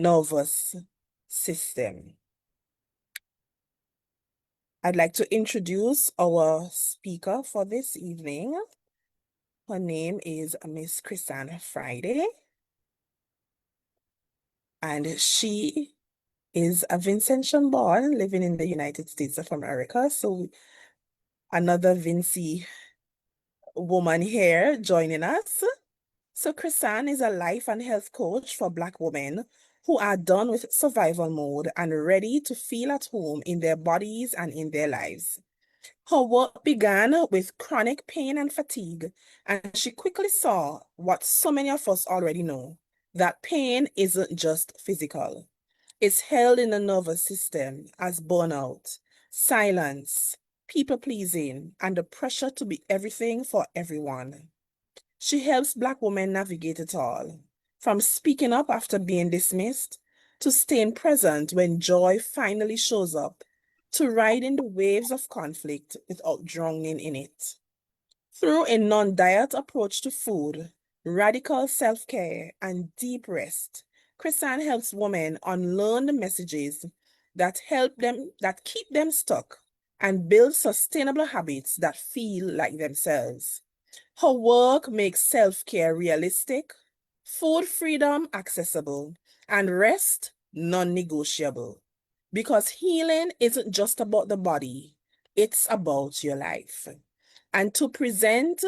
nervous system. I'd like to introduce our speaker for this evening. Her name is Miss Krisann Friday, and she is a Vincentian born living in the United States of America. So another Vincy woman here joining us. So Krisann is a life and health coach for Black women who are done with survival mode and ready to feel at home in their bodies and in their lives. Her work began with chronic pain and fatigue, and she quickly saw what so many of us already know, that pain isn't just physical. It's held in the nervous system as burnout, silence, people-pleasing, and the pressure to be everything for everyone. She helps Black women navigate it all, from speaking up after being dismissed, to staying present when joy finally shows up, to riding the waves of conflict without drowning in it. Through a non-diet approach to food, radical self-care, and deep rest, Krisann helps women unlearn the messages that keep them stuck and build sustainable habits that feel like themselves. Her work makes self-care realistic, food freedom accessible, and rest non-negotiable. Because healing isn't just about the body, it's about your life. And to present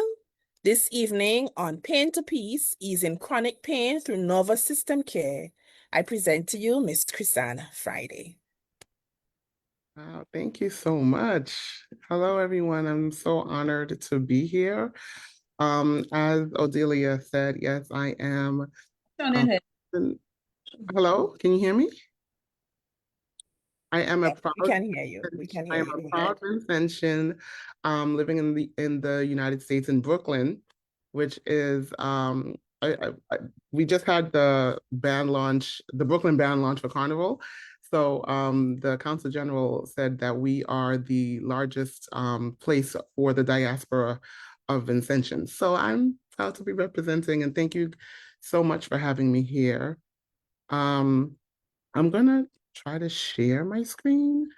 this evening on Pain to Peace, easing chronic pain through nervous system care, I present to you Miss Krisann Friday. Wow, thank you so much. Hello, everyone. I'm so honored to be here. As Odelia said, yes, I am. Um, Hello, can you hear me? I am a Yes, proud we can hear you. We can I hear am you. a Go proud ahead. Vincentian, living in the United States in Brooklyn, which is we just had the band launch, the Brooklyn band launch for Carnival. So the Council General said that we are the largest place for the diaspora of Vincentians. So I'm proud to be representing, and thank you so much for having me here. Um, I'm gonna try to share my screen.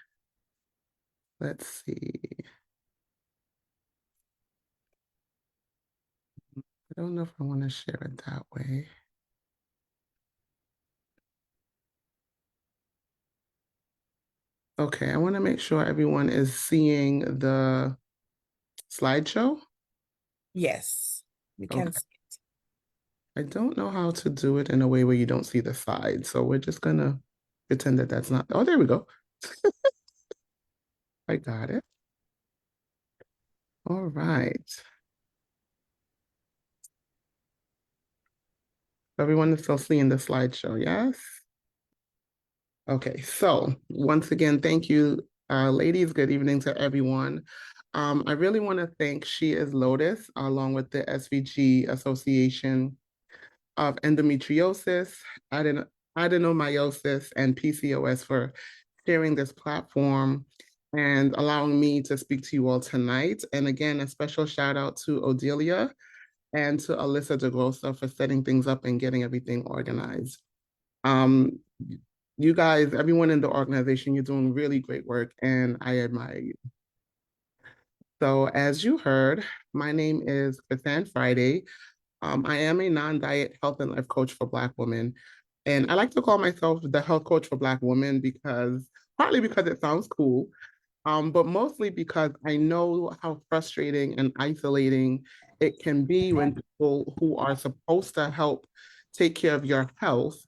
Let's see. I don't know if I want to share it that way. Okay, I want to make sure everyone is seeing the slideshow. Yes, we can. Okay. I don't know how to do it in a way where you don't see the side. So we're just gonna pretend that that's not. Oh, there we go. I got it. All right. Everyone is still seeing the slideshow, yes? Okay, so once again, thank you, ladies. Good evening to everyone. I really want to thank She is Lotus, along with the SVG Association of Endometriosis, Adenomyosis, and PCOS for sharing this platform and allowing me to speak to you all tonight. And again, a special shout out to Odelia and to Alyssa DeGrossa for setting things up and getting everything organized. Um, you guys, everyone in the organization, you're doing really great work, and I admire you. So, as you heard, my name is Krisann Friday. I am a non-diet health and life coach for Black women. And I like to call myself the health coach for Black women because partly because it sounds cool, but mostly because I know how frustrating and isolating it can be when people who are supposed to help take care of your health,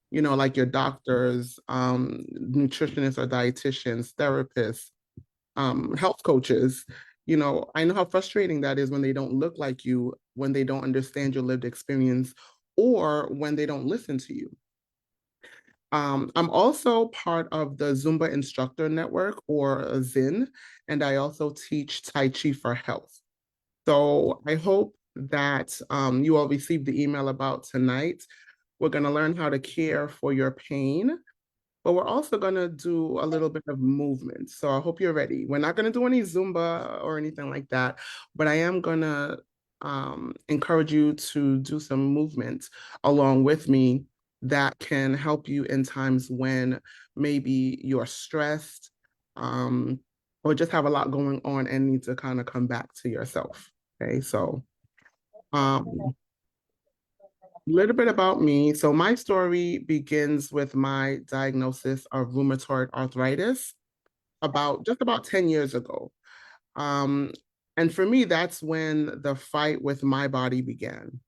you know, like your doctors, nutritionists or dietitians, therapists, health coaches, you know, I know how frustrating that is when they don't look like you, when they don't understand your lived experience, or when they don't listen to you. I'm also part of the Zumba Instructor Network, or ZIN, and I also teach Tai Chi for Health. So I hope that you all received the email about tonight. We're going to learn how to care for your pain, but we're also going to do a little bit of movement. So I hope you're ready. We're not going to do any Zumba or anything like that, but I am going to encourage you to do some movement along with me that can help you in times when maybe you're stressed, um, or just have a lot going on and need to kind of come back to yourself. Okay, so a little bit about me. So my story begins with my diagnosis of rheumatoid arthritis about 10 years ago. Um, and for me, that's when the fight with my body began.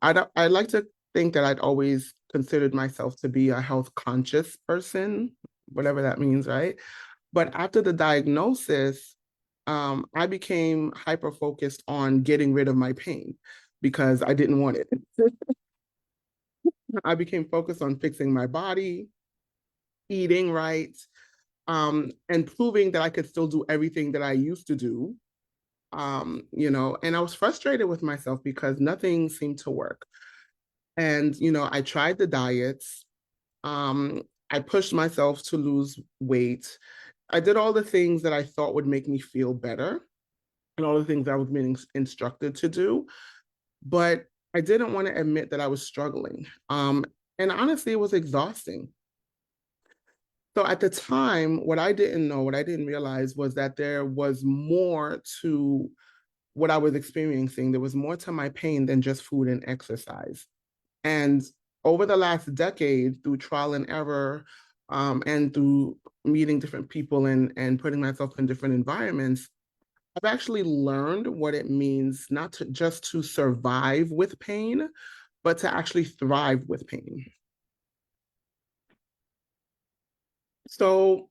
I like to think that I'd always considered myself to be a health conscious person, whatever that means, right? But after the diagnosis, I became hyper focused on getting rid of my pain because I didn't want it. I became focused on fixing my body, eating right, and proving that I could still do everything that I used to do. And I was frustrated with myself because nothing seemed to work. And, I tried the diets. Um, I pushed myself to lose weight. I did all the things that I thought would make me feel better and all the things I was being instructed to do. But I didn't want to admit that I was struggling. And honestly, it was exhausting. So at the time, what I didn't know, what I didn't realize was that there was more to what I was experiencing. There was more to my pain than just food and exercise. And over the last decade, through trial and error, and through meeting different people and putting myself in different environments, I've actually learned what it means not to just to survive with pain, but to actually thrive with pain. So,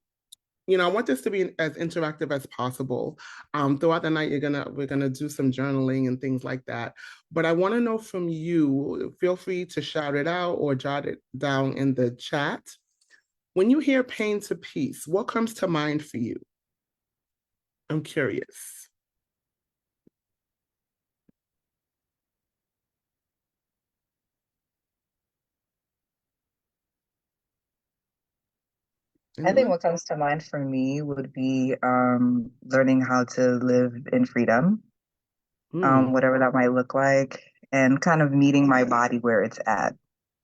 I want this to be as interactive as possible. Throughout the night, we're gonna do some journaling and things like that. But I want to know from you. Feel free to shout it out or jot it down in the chat. When you hear pain to peace, what comes to mind for you? I'm curious. I think Anyone? what comes to mind for me would be learning how to live in freedom, Hmm. whatever that might look like, and kind of meeting my body where it's at,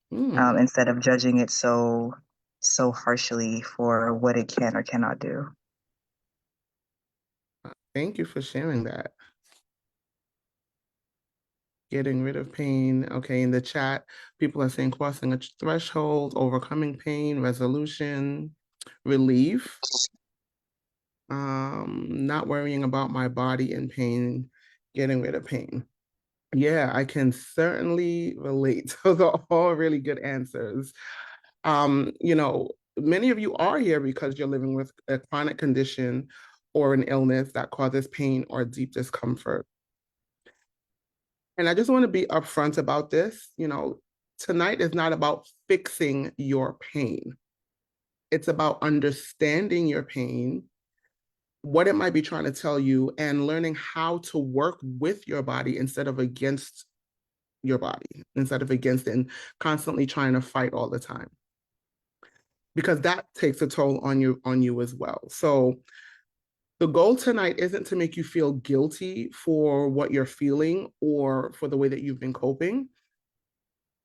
Hmm. instead of judging it so harshly for what it can or cannot do. Thank you for sharing that. Getting rid of pain. Okay, in the chat, people are saying crossing a threshold, overcoming pain, resolution, relief, not worrying about my body and pain, getting rid of pain. Yeah, I can certainly relate. Those are all really good answers. Many of you are here because you're living with a chronic condition or an illness that causes pain or deep discomfort. And I just want to be upfront about this. Tonight is not about fixing your pain. It's about understanding your pain, what it might be trying to tell you, and learning how to work with your body instead of against your body, instead of against it, and constantly trying to fight all the time. Because that takes a toll on you as well. So the goal tonight isn't to make you feel guilty for what you're feeling or for the way that you've been coping.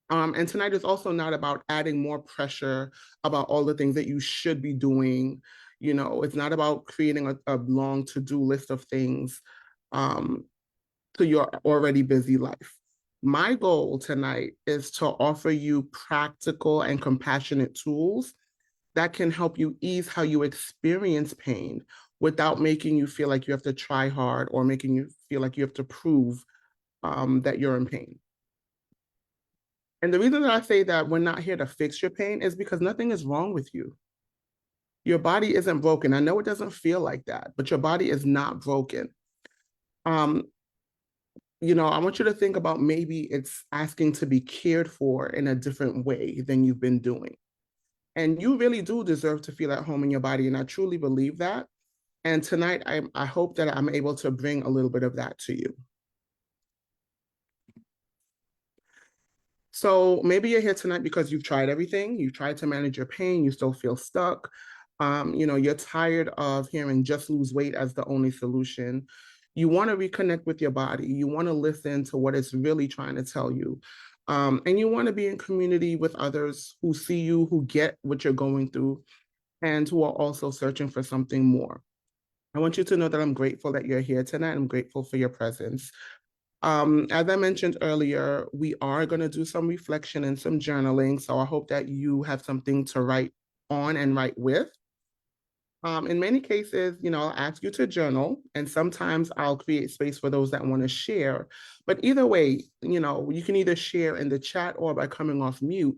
And tonight is also not about adding more pressure about all the things that you should be doing. It's not about creating a long to-do list of things um, to your already busy life. My goal tonight is to offer you practical and compassionate tools that can help you ease how you experience pain without making you feel like you have to try hard or making you feel like you have to prove that you're in pain. And the reason that I say that we're not here to fix your pain is because nothing is wrong with you. Your body isn't broken. I know it doesn't feel like that, but your body is not broken. Um, I want you to think about maybe it's asking to be cared for in a different way than you've been doing. And you really do deserve to feel at home in your body. And I truly believe that. And tonight, I hope that I'm able to bring a little bit of that to you. So maybe you're here tonight because you've tried everything. You've tried to manage your pain. You still feel stuck. You're tired of hearing just lose weight as the only solution. You want to reconnect with your body. You want to listen to what it's really trying to tell you. And you want to be in community with others who see you, who get what you're going through, and who are also searching for something more. I want you to know that I'm grateful that you're here tonight. I'm grateful for your presence. As I mentioned earlier, we are going to do some reflection and some journaling. So I hope that you have something to write on and write with. In many cases, I'll ask you to journal, and sometimes I'll create space for those that want to share. But either way, you can either share in the chat or by coming off mute.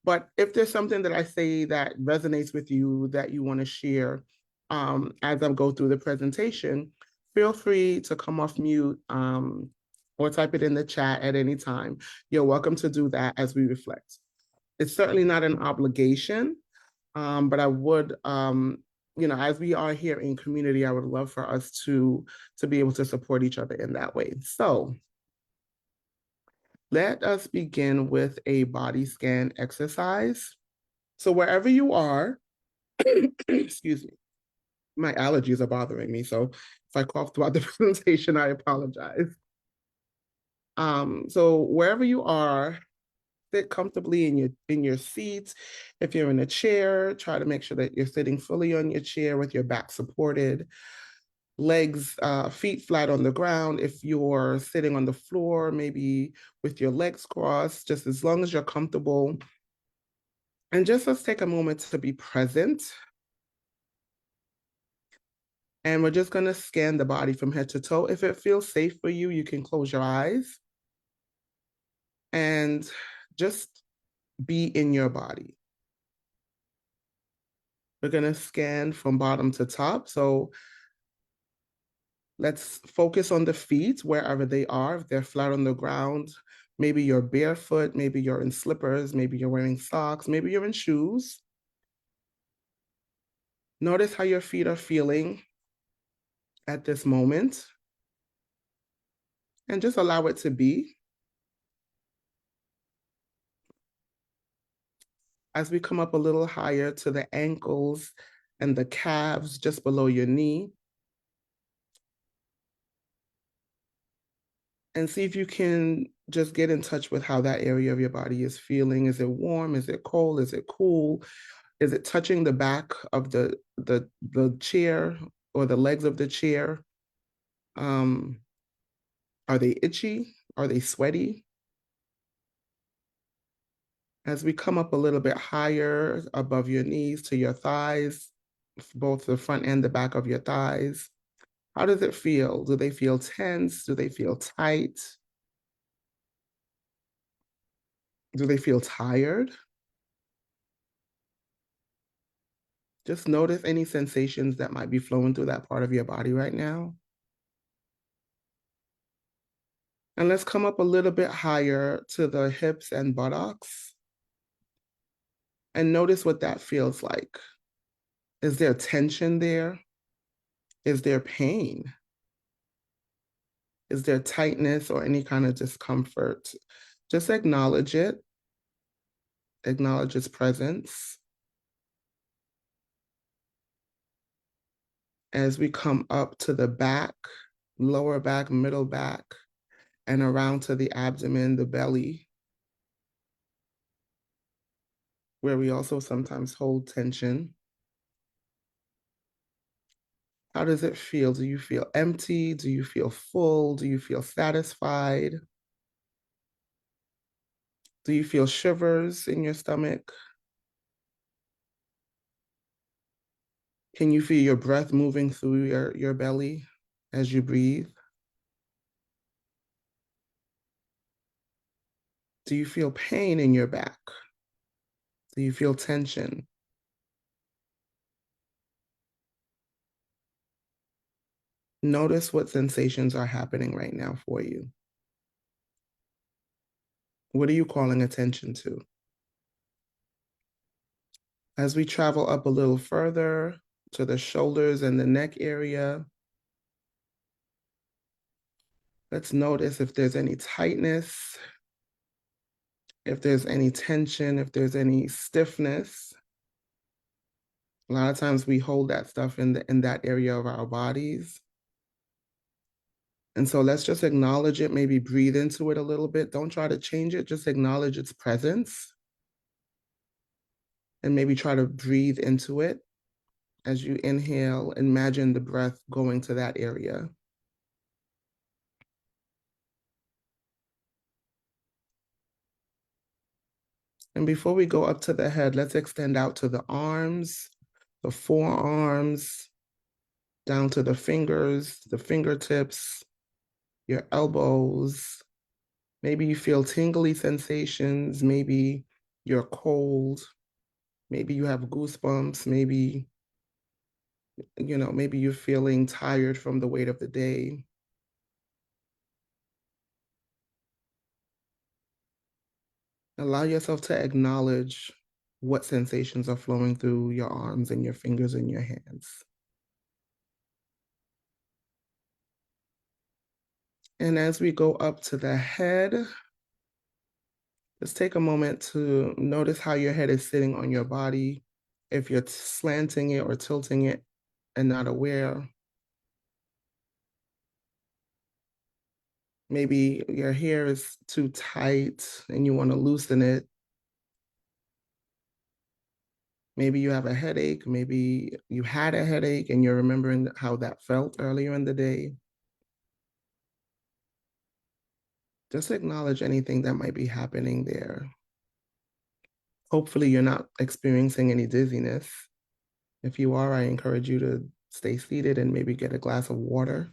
But if there's something that I say that resonates with you that you want to share as I go through the presentation, feel free to come off mute or type it in the chat at any time. You're welcome to do that as we reflect. It's certainly not an obligation, but I would, as we are here in community, I would love for us to be able to support each other in that way. So let us begin with a body scan exercise. So wherever you are, excuse me, my allergies are bothering me. So if I cough throughout the presentation, I apologize. So wherever you are, sit comfortably in your seat. If you're in a chair, try to make sure that you're sitting fully on your chair with your back supported, legs, feet flat on the ground. If you're sitting on the floor, maybe with your legs crossed, just as long as you're comfortable. And just let's take a moment to be present. And we're just going to scan the body from head to toe. If it feels safe for you, you can close your eyes and just be in your body. We're going to scan from bottom to top. So let's focus on the feet wherever they are. If they're flat on the ground, maybe you're barefoot, maybe you're in slippers, maybe you're wearing socks, maybe you're in shoes. Notice how your feet are feeling at this moment and just allow it to be. As we come up a little higher to the ankles and the calves just below your knee, and see if you can just get in touch with how that area of your body is feeling. Is it warm? Is it cold? Is it cool? Is it touching the back of the chair or the legs of the chair? Are they itchy? Are they sweaty? As we come up a little bit higher above your knees to your thighs, both the front and the back of your thighs, how does it feel? Do they feel tense? Do they feel tight? Do they feel tired? Just notice any sensations that might be flowing through that part of your body right now. And let's come up a little bit higher to the hips and buttocks and notice what that feels like. Is there tension there? Is there pain? Is there tightness or any kind of discomfort? Just acknowledge it. Acknowledge its presence. As we come up to the back, lower back, middle back, and around to the abdomen, the belly, where we also sometimes hold tension. How does it feel? Do you feel empty? Do you feel full? Do you feel satisfied? Do you feel shivers in your stomach? Can you feel your breath moving through your belly as you breathe? Do you feel pain in your back? Do you feel tension? Notice what sensations are happening right now for you. What are you calling attention to? As we travel up a little further to the shoulders and the neck area, let's notice if there's any tightness, if there's any tension, if there's any stiffness. A lot of times we hold that stuff in that area of our bodies. And so let's just acknowledge it, maybe breathe into it a little bit. Don't try to change it, just acknowledge its presence and maybe try to breathe into it. As you inhale, imagine the breath going to that area. And before we go up to the head, let's extend out to the arms, the forearms, down to the fingers, the fingertips, your elbows. Maybe you feel tingly sensations. Maybe you're cold. Maybe you have goosebumps. Maybe, maybe you're feeling tired from the weight of the day. Allow yourself to acknowledge what sensations are flowing through your arms and your fingers and your hands. And as we go up to the head, just take a moment to notice how your head is sitting on your body. If you're slanting it or tilting it and not aware, maybe your hair is too tight and you want to loosen it. Maybe you have a headache. Maybe you had a headache and you're remembering how that felt earlier in the day. Just acknowledge anything that might be happening there. Hopefully, you're not experiencing any dizziness. If you are, I encourage you to stay seated and maybe get a glass of water.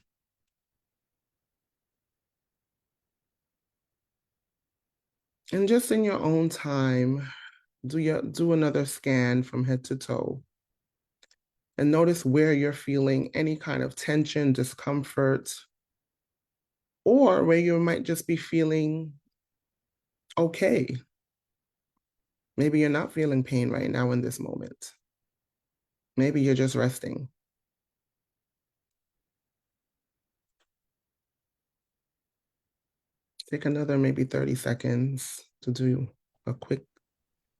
And just in your own time, do another scan from head to toe and notice where you're feeling any kind of tension, discomfort, or where you might just be feeling okay. Maybe you're not feeling pain right now in this moment. Maybe you're just resting. Take another maybe 30 seconds to do a quick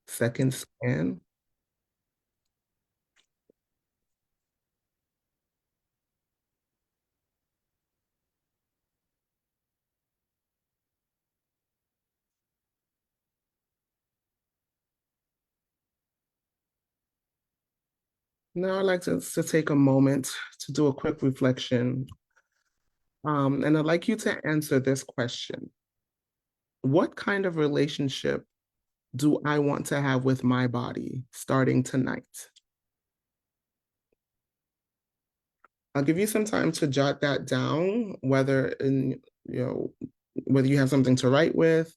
second scan. Now I'd like to take a moment to do a quick reflection. And I'd like you to answer this question. What kind of relationship do I want to have with my body starting tonight? I'll give you some time to jot that down, whether you have something to write with.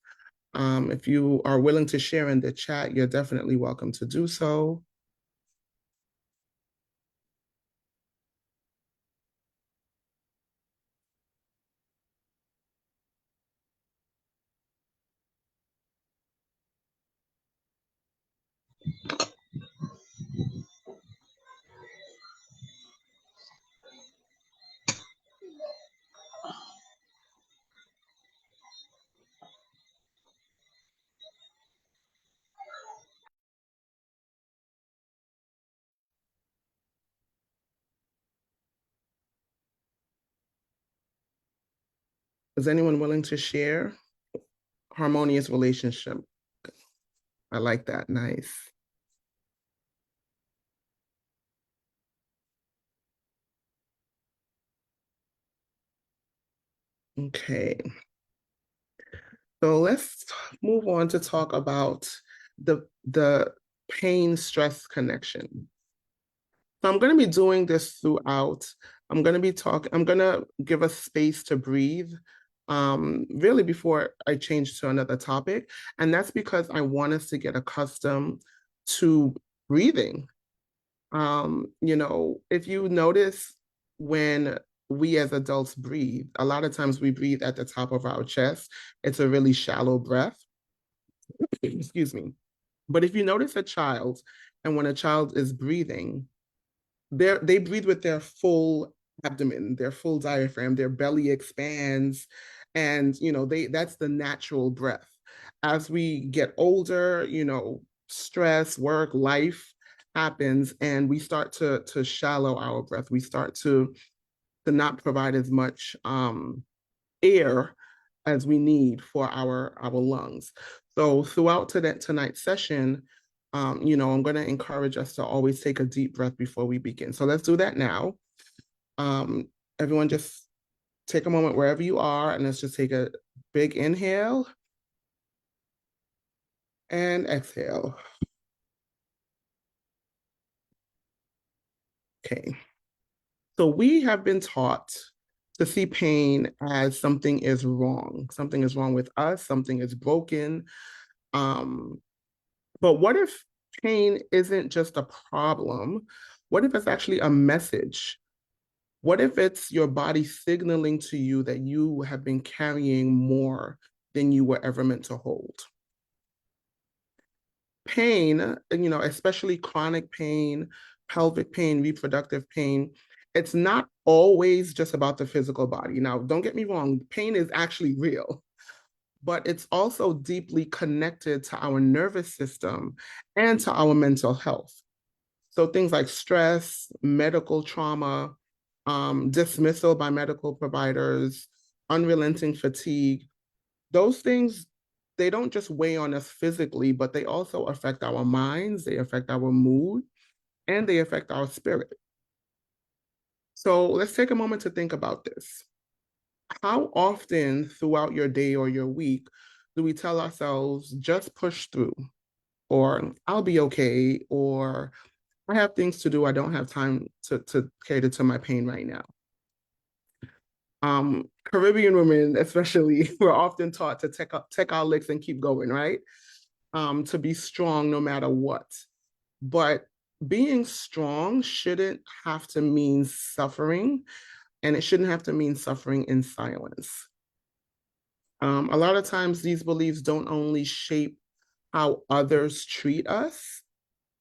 If you are willing to share in the chat, you're definitely welcome to do so. Is anyone willing to share? Harmonious relationship. I like that. Nice. Okay. So let's move on to talk about the pain stress connection. So I'm going to be doing this throughout. I'm going to give us space to breathe, really before I change to another topic. And that's because I want us to get accustomed to breathing. If you notice when we as adults breathe, a lot of times we breathe at the top of our chest. It's a really shallow breath. Excuse me. But if you notice a child, and when a child is breathing, they breathe with their full abdomen, their full diaphragm, their belly expands, and that's the natural breath. As we get older, stress, work, life happens, and we start to shallow our breath. We start to not provide as much air as we need for our lungs. So throughout tonight's session, I'm going to encourage us to always take a deep breath before we begin. So let's do that now. Everyone just take a moment wherever you are, and let's just take a big inhale and exhale. Okay. So we have been taught to see pain as something is wrong. Something is wrong with us, something is broken. But what if pain isn't just a problem? What if it's actually a message? What if it's your body signaling to you that you have been carrying more than you were ever meant to hold? Pain, especially chronic pain, pelvic pain, reproductive pain, it's not always just about the physical body. Now, don't get me wrong, pain is actually real, but it's also deeply connected to our nervous system and to our mental health. So things like stress, medical trauma, dismissal by medical providers, unrelenting fatigue, those things, they don't just weigh on us physically, but they also affect our minds, they affect our mood, and they affect our spirit. So let's take a moment to think about this. How often throughout your day or your week do we tell ourselves, just push through, or I'll be okay, or I have things to do, I don't have time to cater to my pain right now? Caribbean women, especially, we're often taught to take our licks and keep going, right? To be strong no matter what. But being strong shouldn't have to mean suffering, and it shouldn't have to mean suffering in silence. A lot of times, these beliefs don't only shape how others treat us,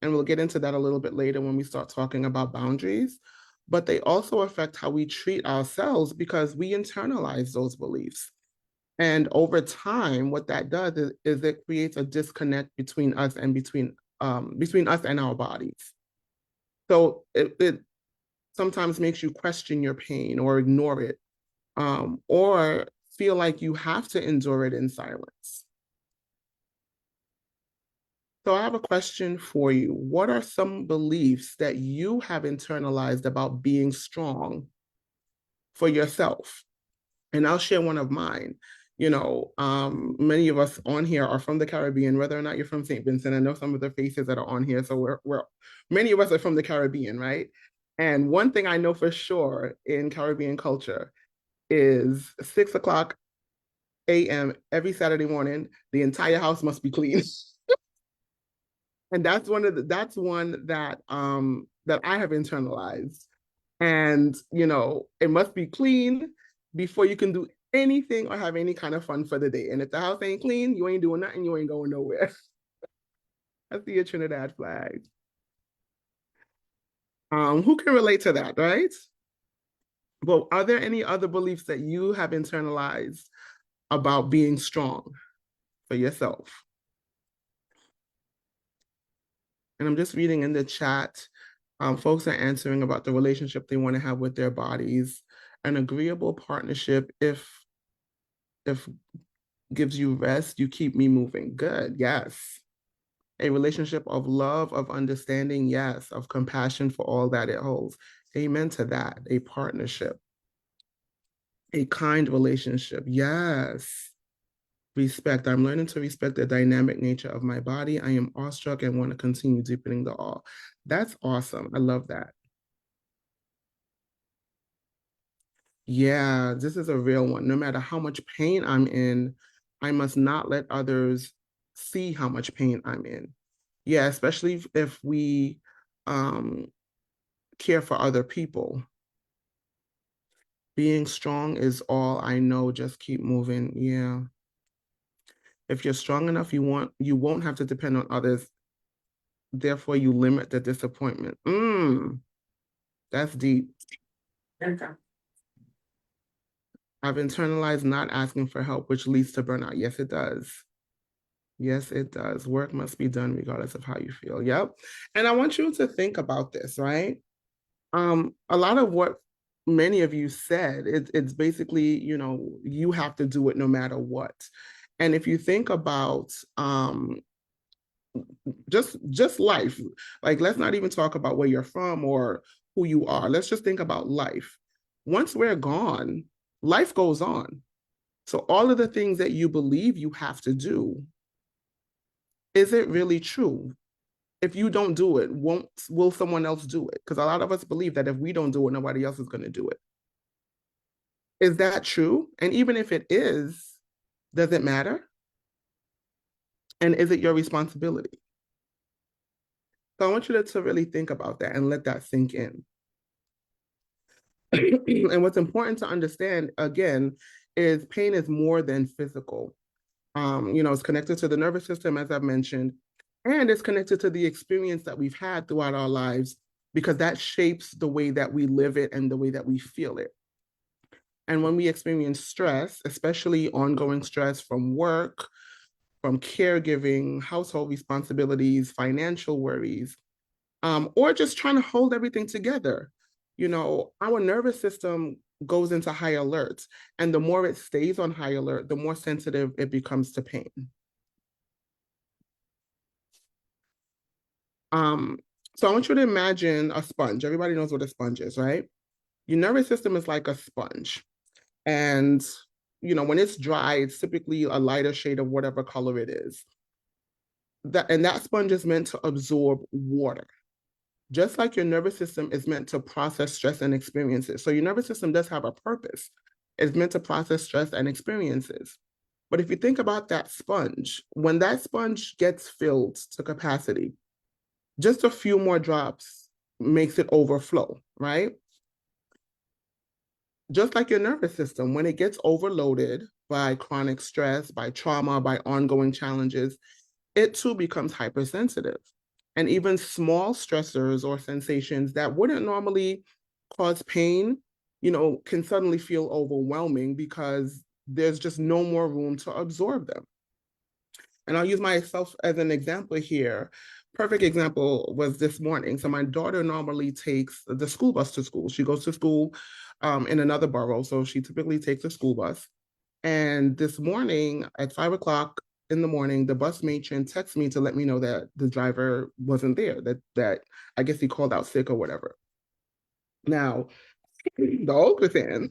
and we'll get into that a little bit later when we start talking about boundaries, but they also affect how we treat ourselves because we internalize those beliefs. And over time, what that does is it creates a disconnect between us and between us and our bodies. So it sometimes makes you question your pain or ignore it, or feel like you have to endure it in silence. So I have a question for you. What are some beliefs that you have internalized about being strong for yourself? And I'll share one of mine. Many of us on here are from the Caribbean, whether or not you're from St. Vincent. I know some of the faces that are on here. So we're many of us are from the Caribbean, right? And one thing I know for sure in Caribbean culture is 6 o'clock a.m. every Saturday morning, the entire house must be clean. And that's one that I have internalized. And it must be clean before you can do anything or have any kind of fun for the day. And if the house ain't clean, you ain't doing nothing, you ain't going nowhere. I see a Trinidad flag. Who can relate to that, right? Well, are there any other beliefs that you have internalized about being strong for yourself? And I'm just reading in the chat. Folks are answering about the relationship they want to have with their bodies. An agreeable partnership, if gives you rest, you keep me moving. Good, yes. A relationship of love, of understanding, yes, of compassion for all that it holds. Amen to that. A partnership, a kind relationship, yes. Respect. I'm learning to respect the dynamic nature of my body. I am awestruck and want to continue deepening the awe. That's awesome. I love that. Yeah, this is a real one. No matter how much pain I'm in, I must not let others see how much pain I'm in. Yeah, especially if we um, care for other people. Being strong is all I know. Just keep moving. Yeah. If you're strong enough, you won't have to depend on others. Therefore, you limit the disappointment. That's deep. Okay. I've internalized not asking for help, which leads to burnout. Yes, it does. Yes, it does. Work must be done regardless of how you feel. Yep. And I want you to think about this, right? A lot of what many of you said, it's basically, you know, you have to do it no matter what. And if you think about just life, like let's not even talk about where you're from or who you are. Let's just think about life. Once we're gone, life goes on. So all of the things that you believe you have to do, is it really true? If you don't do it, won't will someone else do it? Because a lot of us believe that if we don't do it, nobody else is going to do it. Is that true? And even if it is, does it matter? And is it your responsibility? So I want you to really think about that and let that sink in. And what's important to understand, again, is pain is more than physical. You know, it's connected to the nervous system, as I've mentioned, and it's connected to the experience that we've had throughout our lives, because that shapes the way that we live it and the way that we feel it. And when we experience stress, especially ongoing stress from work, from caregiving, household responsibilities, financial worries, or just trying to hold everything together, you know, our nervous system goes into high alert. And the more it stays on high alert, the more sensitive it becomes to pain. Um, so I want you to imagine a sponge. Everybody knows what a sponge is, right? Your nervous system is like a sponge. And, you know, when it's dry, it's typically a lighter shade of whatever color it is. And that sponge is meant to absorb water, just like your nervous system is meant to process stress and experiences. So your nervous system does have a purpose. It's meant to process stress and experiences. But if you think about that sponge, when that sponge gets filled to capacity, just a few more drops makes it overflow, right? Just like your nervous system, when it gets overloaded by chronic stress, by trauma, by ongoing challenges, it too becomes hypersensitive. And even small stressors or sensations that wouldn't normally cause pain, you know, can suddenly feel overwhelming because there's just no more room to absorb them. And I'll use myself as an example here. Perfect example was this morning. So my daughter normally takes the school bus to school. She goes to school in another borough, so she typically takes a school bus. And this morning at 5 o'clock in the morning, the bus matron texted me to let me know that the driver wasn't there. That I guess he called out sick or whatever. Now, the older fan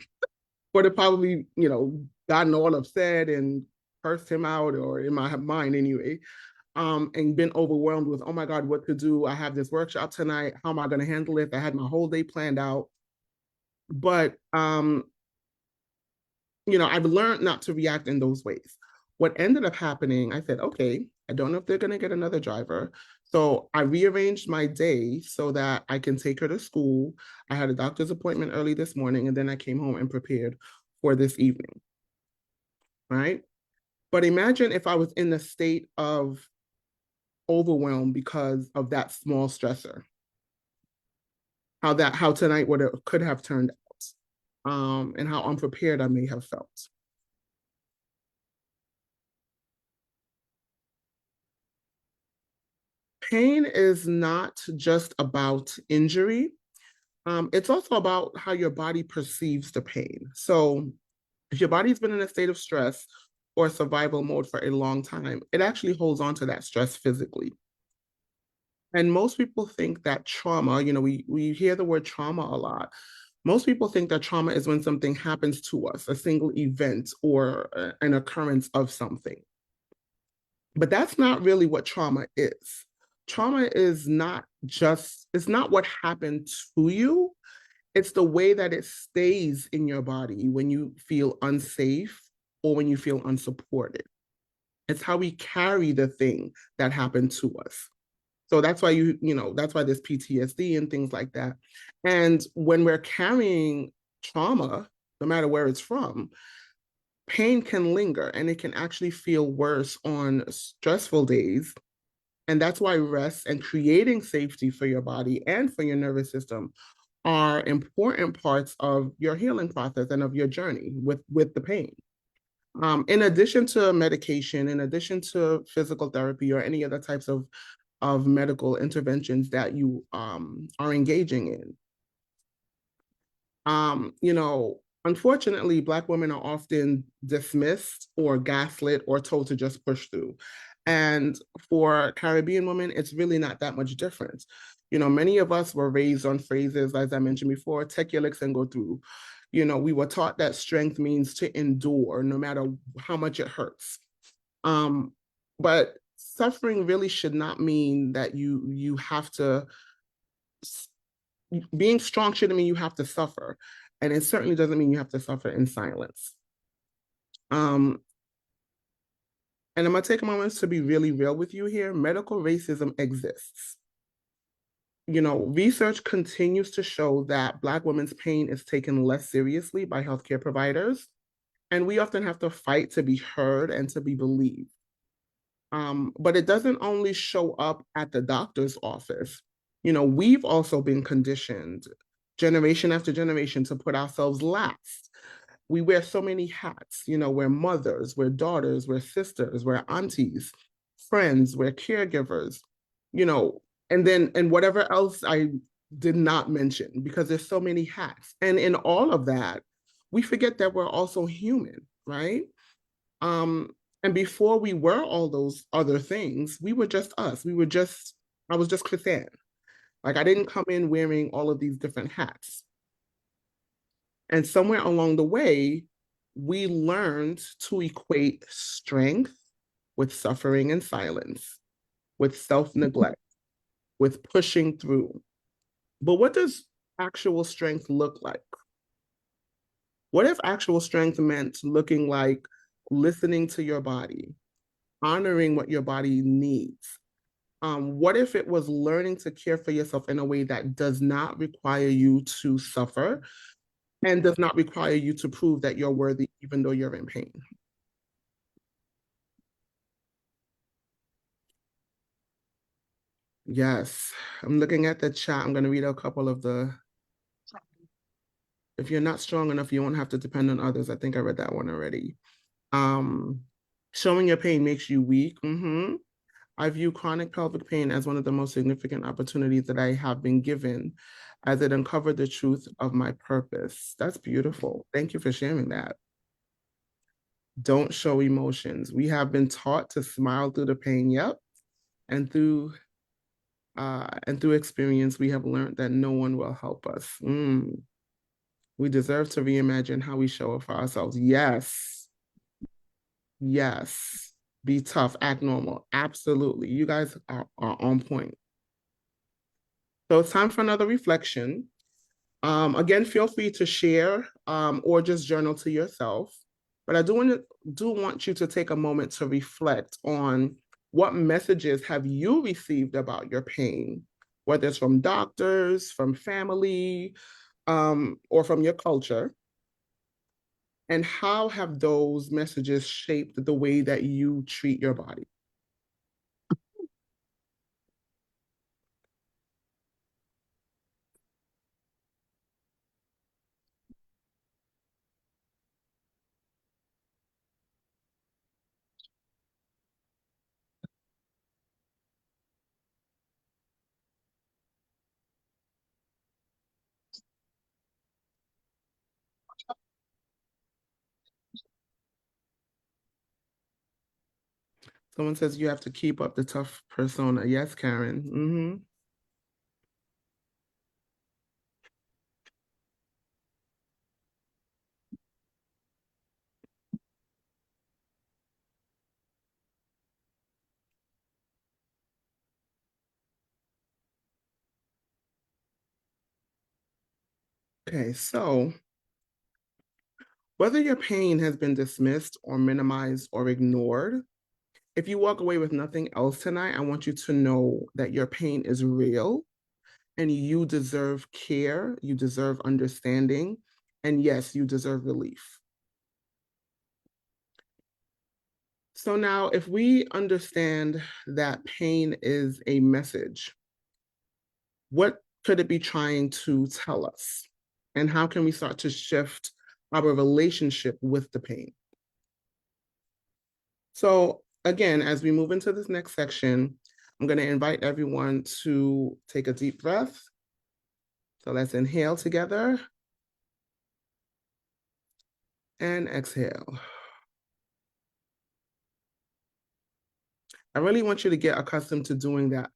would have probably, you know, gotten all upset and cursed him out, or in my mind anyway, and been overwhelmed with, oh my God, what to do? I have this workshop tonight. How am I going to handle it? I had my whole day planned out. But, you know, I've learned not to react in those ways. What ended up happening, I said, okay, I don't know if they're going to get another driver. So I rearranged my day so that I can take her to school. I had a doctor's appointment early this morning, and then I came home and prepared for this evening, right? But imagine if I was in a state of overwhelmed because of that small stressor, how tonight could have turned out, and how unprepared I may have felt. Pain is not just about injury. It's also about how your body perceives the pain. So if your body's been in a state of stress or survival mode for a long time, it actually holds on to that stress physically. And most people think that trauma, you know, we hear the word trauma a lot. Most people think that trauma is when something happens to us, a single event or an occurrence of something. But that's not really what trauma is. Trauma is not just, it's not what happened to you. It's the way that it stays in your body when you feel unsafe or when you feel unsupported. It's how we carry the thing that happened to us. So that's why that's why there's PTSD and things like that. And when we're carrying trauma, no matter where it's from, pain can linger and it can actually feel worse on stressful days. And that's why rest and creating safety for your body and for your nervous system are important parts of your healing process and of your journey with the pain. In addition to medication, in addition to physical therapy or any other types of medical interventions that you are engaging in, You know, unfortunately, Black women are often dismissed or gaslit or told to just push through. And for Caribbean women, it's really not that much different. You know, many of us were raised on phrases, as I mentioned before, take your licks and go through. You know, we were taught that strength means to endure no matter how much it hurts. Um, but suffering really should not mean that you have to, being strong shouldn't mean you have to suffer. And it certainly doesn't mean you have to suffer in silence. Um, and I'm gonna take a moment to be really real with you here. Medical racism exists. You know, research continues to show that Black women's pain is taken less seriously by healthcare providers, and we often have to fight to be heard and to be believed. But it doesn't only show up at the doctor's office. You know, we've also been conditioned generation after generation to put ourselves last. We wear so many hats. You know, we're mothers, we're daughters, we're sisters, we're aunties, friends, we're caregivers, you know, and whatever else I did not mention, because there's so many hats. And in all of that, we forget that we're also human, right? Um, and before we were all those other things, we were just us. I was just Krisann. Like I didn't come in wearing all of these different hats. And somewhere along the way, we learned to equate strength with suffering and silence, with self neglect, with pushing through. But what does actual strength look like? What if actual strength meant looking like listening to your body, honoring what your body needs? What if it was learning to care for yourself in a way that does not require you to suffer and does not require you to prove that you're worthy, even though you're in pain? Yes, I'm looking at the chat. I'm going to read a couple of the. If you're not strong enough, you won't have to depend on others. I think I read that one already. Um, Showing your pain makes you weak. I view chronic pelvic pain as one of the most significant opportunities that I have been given as it uncovered the truth of my purpose. That's beautiful. Thank you for sharing that. Don't show emotions. We have been taught to smile through the pain. Yep. And through experience, we have learned that no one will help us. We deserve to reimagine how we show up for ourselves. Yes. Yes. Be tough, act normal. Absolutely. You guys are on point. So it's time for another reflection. Again, feel free to share or just journal to yourself. But I do want you to take a moment to reflect on what messages have you received about your pain, whether it's from doctors, from family, or from your culture, and how have those messages shaped the way that you treat your body? Someone says you have to keep up the tough persona. Yes, Karen. Okay, so whether your pain has been dismissed or minimized or ignored, if you walk away with nothing else tonight, I want you to know that your pain is real and you deserve care, you deserve understanding, and yes, you deserve relief. So now, if we understand that pain is a message, what could it be trying to tell us? And how can we start to shift our relationship with the pain? So again, as we move into this next section, I'm going to invite everyone to take a deep breath. So let's inhale together And exhale. I really want you to get accustomed to doing that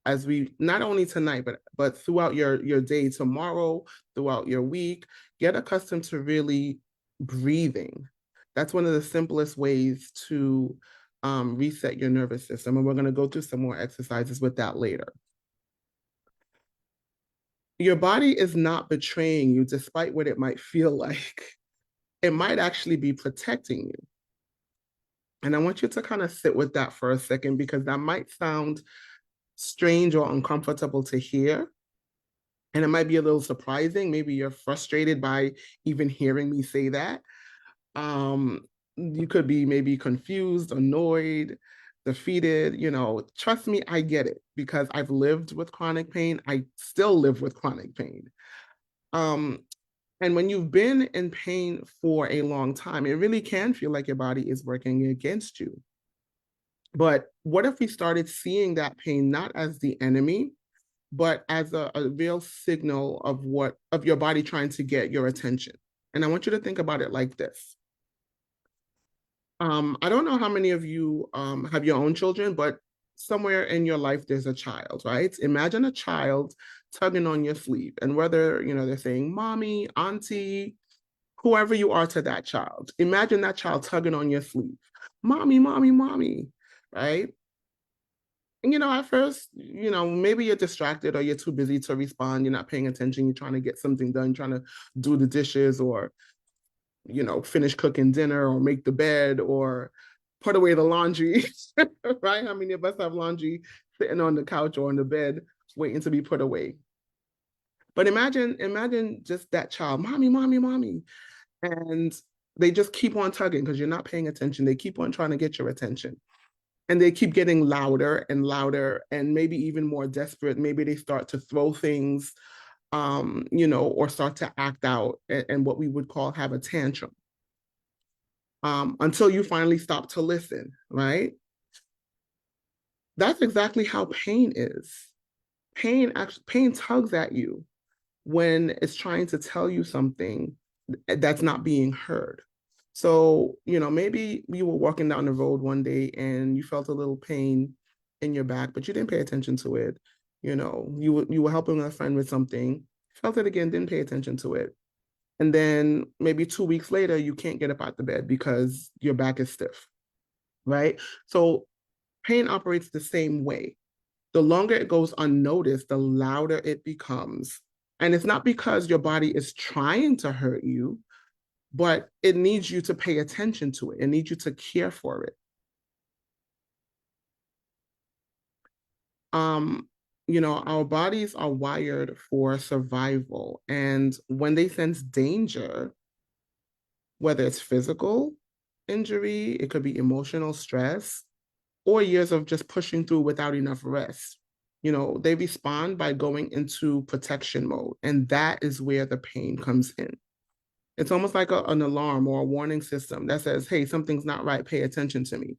as we not only tonight, but throughout your day tomorrow, throughout your week, get accustomed to really breathing. That's one of the simplest ways to reset your nervous system. And we're going to go through some more exercises with that later. Your body is not betraying you, despite what it might feel like. It might actually be protecting you. And I want you to kind of sit with that for a second because that might sound strange or uncomfortable to hear. And it might be a little surprising. Maybe you're frustrated by even hearing me say that. You could be maybe confused, annoyed, defeated. Trust me, I get it because I've lived with chronic pain. I still live with chronic pain. And when you've been in pain for a long time, it really can feel like your body is working against you. But what if we started seeing that pain not as the enemy, but as a real signal of your body trying to get your attention? And I want you to think about it like this. I don't know how many of you have your own children, but somewhere in your life there's a child, right? Imagine a child tugging on your sleeve, and whether they're saying mommy, auntie, whoever you are to that child, imagine that child tugging on your sleeve, mommy, mommy, mommy, right? And at first, maybe you're distracted or you're too busy to respond. You're not paying attention. You're trying to get something done, trying to do the dishes or, finish cooking dinner or make the bed or put away the laundry, right? How many of us have laundry sitting on the couch or on the bed waiting to be put away? But imagine just that child, mommy, mommy, mommy. And they just keep on tugging because you're not paying attention. They keep on trying to get your attention. And they keep getting louder and louder and maybe even more desperate. Maybe they start to throw things, or start to act out and what we would call have a tantrum. Until you finally stop to listen, right? That's exactly how pain is. Pain tugs at you when it's trying to tell you something that's not being heard. So, maybe you were walking down the road one day and you felt a little pain in your back, but you didn't pay attention to it. You were helping a friend with something, felt it again, didn't pay attention to it. And then maybe 2 weeks later, you can't get up out the bed because your back is stiff, right? So pain operates the same way. The longer it goes unnoticed, the louder it becomes. And it's not because your body is trying to hurt you, but it needs you to pay attention to it. It needs you to care for it. Um, our bodies are wired for survival. And when they sense danger, whether it's physical injury, it could be emotional stress, or years of just pushing through without enough rest. They respond by going into protection mode. And that is where the pain comes in. It's almost like an alarm or a warning system that says, hey, something's not right, pay attention to me.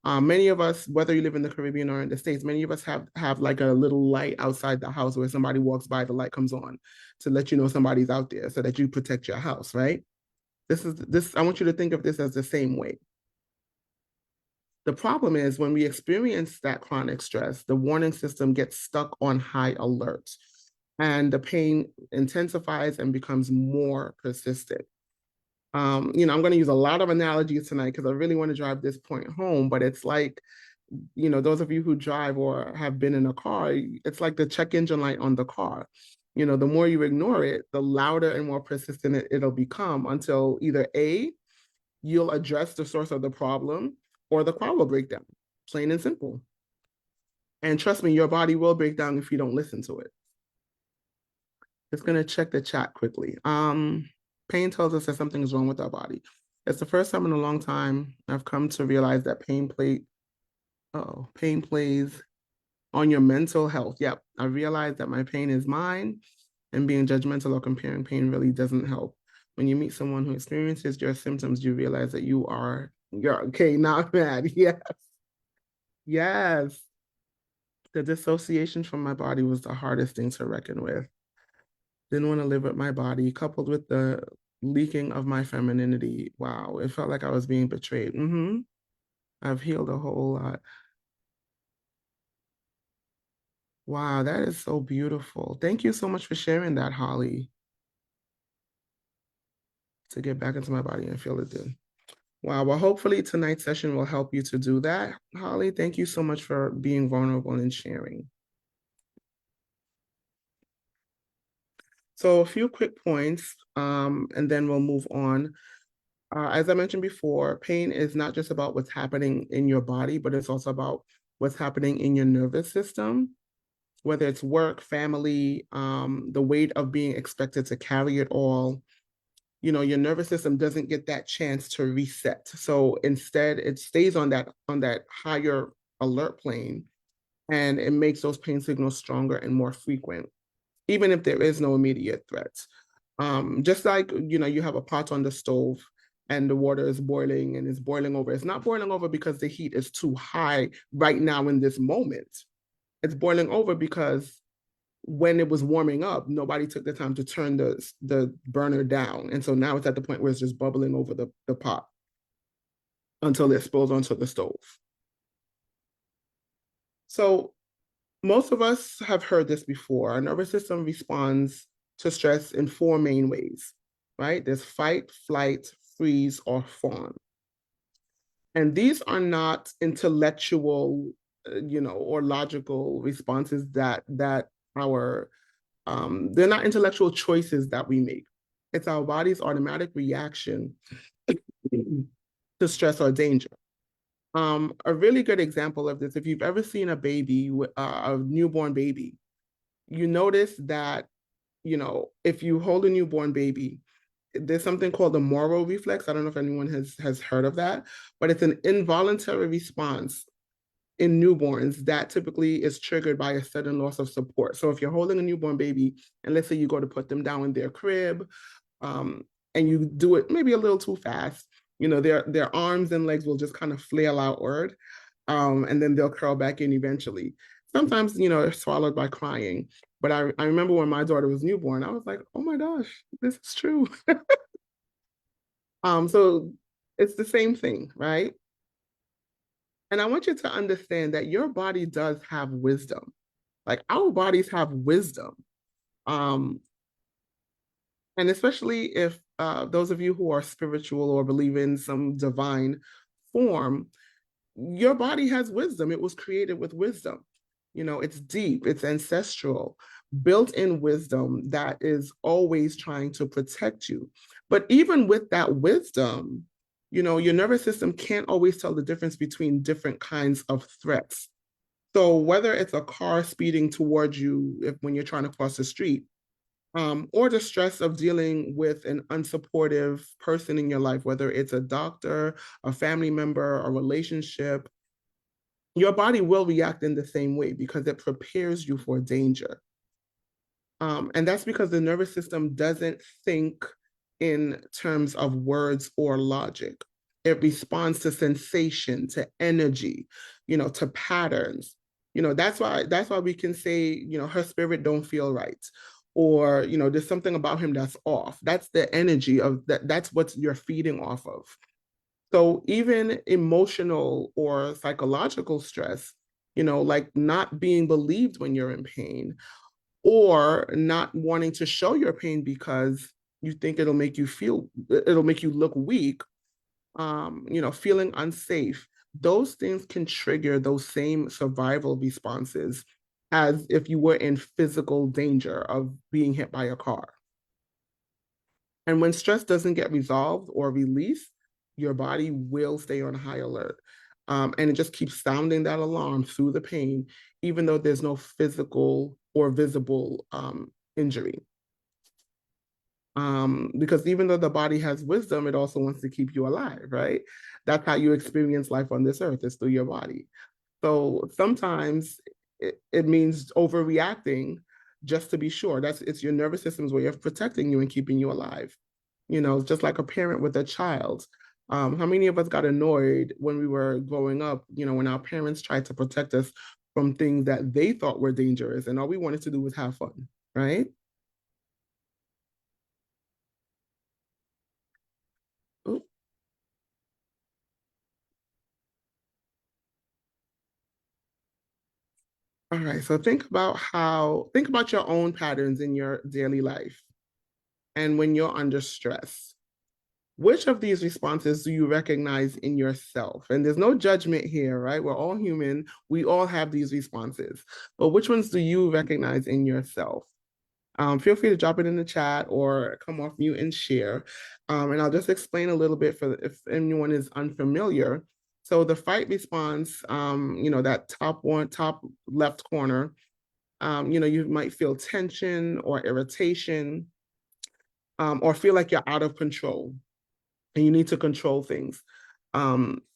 Many of us, whether you live in the Caribbean or in the States, many of us have like a little light outside the house where somebody walks by, the light comes on to let you know somebody's out there so that you protect your house, right? I want you to think of this as the same way. The problem is when we experience that chronic stress, the warning system gets stuck on high alert and the pain intensifies and becomes more persistent. I'm going to use a lot of analogies tonight because I really want to drive this point home, but it's like, those of you who drive or have been in a car, it's like the check engine light on the car. The more you ignore it, the louder and more persistent it'll become until either A, you'll address the source of the problem or the car will break down, plain and simple. And trust me, your body will break down if you don't listen to it. Just going to check the chat quickly. Pain tells us that something is wrong with our body. It's the first time in a long time I've come to realize that pain plays on your mental health. Yep, I realized that my pain is mine, and being judgmental or comparing pain really doesn't help. When you meet someone who experiences your symptoms, you realize that you're okay, not mad. Yes. Yes. The dissociation from my body was the hardest thing to reckon with. Didn't want to live with my body, coupled with the leaking of my femininity. Wow, it felt like I was being betrayed. I've healed a whole lot. Wow, that is so beautiful. Thank you so much for sharing that, Holly, to get back into my body and feel it then. Wow, well, hopefully tonight's session will help you to do that. Holly, thank you so much for being vulnerable and sharing. So a few quick points, and then we'll move on. As I mentioned before, pain is not just about what's happening in your body, but it's also about what's happening in your nervous system, whether it's work, family, the weight of being expected to carry it all. Your nervous system doesn't get that chance to reset. So instead, it stays on that higher alert plane, and it makes those pain signals stronger and more frequent, even if there is no immediate threat. Just like, you have a pot on the stove and the water is boiling and it's boiling over. It's not boiling over because the heat is too high right now in this moment. It's boiling over because when it was warming up, nobody took the time to turn the burner down. And so now it's at the point where it's just bubbling over the pot until it spills onto the stove. So most of us have heard this before. Our nervous system responds to stress in four main ways, right? There's fight, flight, freeze, or fawn. And these are not intellectual, or logical responses that our they're not intellectual choices that we make. It's our body's automatic reaction to stress or danger. A really good example of this, if you've ever seen a baby, a newborn baby, you notice that, if you hold a newborn baby, there's something called the Moro reflex. I don't know if anyone has heard of that, but it's an involuntary response in newborns that typically is triggered by a sudden loss of support. So if you're holding a newborn baby and let's say you go to put them down in their crib, and you do it maybe a little too fast, their arms and legs will just kind of flail outward, and then they'll curl back in eventually. Sometimes, swallowed by crying. But I remember when my daughter was newborn, I was like, oh my gosh, this is true. So it's the same thing, right? And I want you to understand that your body does have wisdom. Like our bodies have wisdom. Um, and especially if those of you who are spiritual or believe in some divine form, your body has wisdom. It was created with wisdom. It's deep, it's ancestral, built-in wisdom that is always trying to protect you. But even with that wisdom, your nervous system can't always tell the difference between different kinds of threats. So whether it's a car speeding towards you when you're trying to cross the street, or the stress of dealing with an unsupportive person in your life, whether it's a doctor, a family member, a relationship, your body will react in the same way because it prepares you for danger. And that's because the nervous system doesn't think in terms of words or logic. It responds to sensation, to energy, to patterns. That's why we can say, her spirit don't feel right. Or, there's something about him that's off. That's the energy of that. That's what you're feeding off of. So even emotional or psychological stress, like not being believed when you're in pain, or not wanting to show your pain because you think it'll make you look weak, feeling unsafe. Those things can trigger those same survival responses as if you were in physical danger of being hit by a car. And when stress doesn't get resolved or released, your body will stay on high alert. And it just keeps sounding that alarm through the pain, even though there's no physical or visible injury. Because even though the body has wisdom, it also wants to keep you alive, right? That's how you experience life on this earth, is through your body. So sometimes it means overreacting just to be sure. It's your nervous system's way of protecting you and keeping you alive. Just like a parent with a child. How many of us got annoyed when we were growing up, when our parents tried to protect us from things that they thought were dangerous and all we wanted to do was have fun, right? All right, so think about your own patterns in your daily life and when you're under stress. Which of these responses do you recognize in yourself? And there's no judgment here, right? We're all human. We all have these responses. But which ones do you recognize in yourself? Feel free to drop it in the chat or come off mute and share. And I'll just explain a little bit for if anyone is unfamiliar. So the fight response, that top left corner, you might feel tension or irritation, or feel like you're out of control and you need to control things.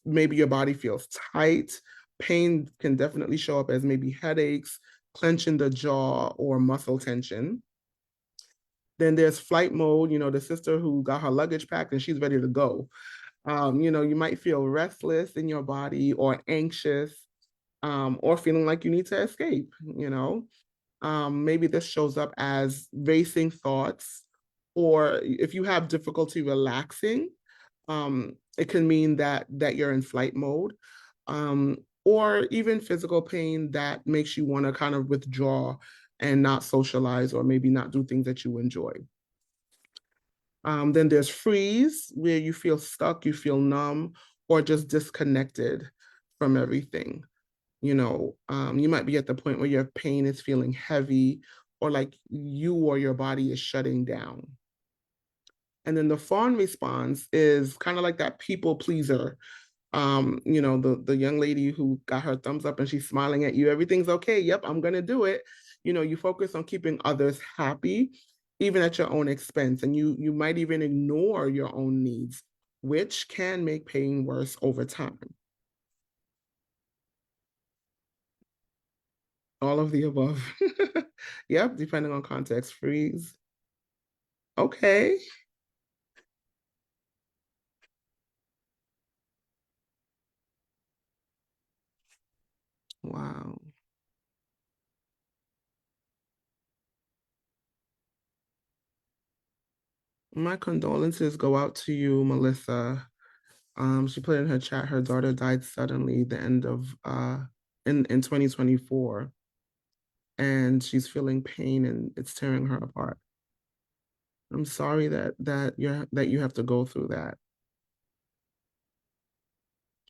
Maybe your body feels tight. Pain can definitely show up as maybe headaches, clenching the jaw, or muscle tension. Then there's flight mode, the sister who got her luggage packed and she's ready to go. You might feel restless in your body or anxious, or feeling like you need to escape. Maybe this shows up as racing thoughts, or if you have difficulty relaxing, it can mean that you're in flight mode, or even physical pain that makes you want to kind of withdraw and not socialize or maybe not do things that you enjoy. Then there's freeze, where you feel stuck, you feel numb, or just disconnected from everything. You might be at the point where your pain is feeling heavy or like you or your body is shutting down. And then the fawn response is kind of like that people pleaser. The young lady who got her thumbs up and she's smiling at you, everything's okay. Yep, I'm gonna do it. You focus on keeping others happy, even at your own expense. And you might even ignore your own needs, which can make pain worse over time. All of the above. Yep, depending on context. Freeze. Okay. Wow. My condolences go out to you, Melissa. She put in her chat, her daughter died suddenly the end of in 2024. And she's feeling pain and it's tearing her apart. I'm sorry that you have to go through that.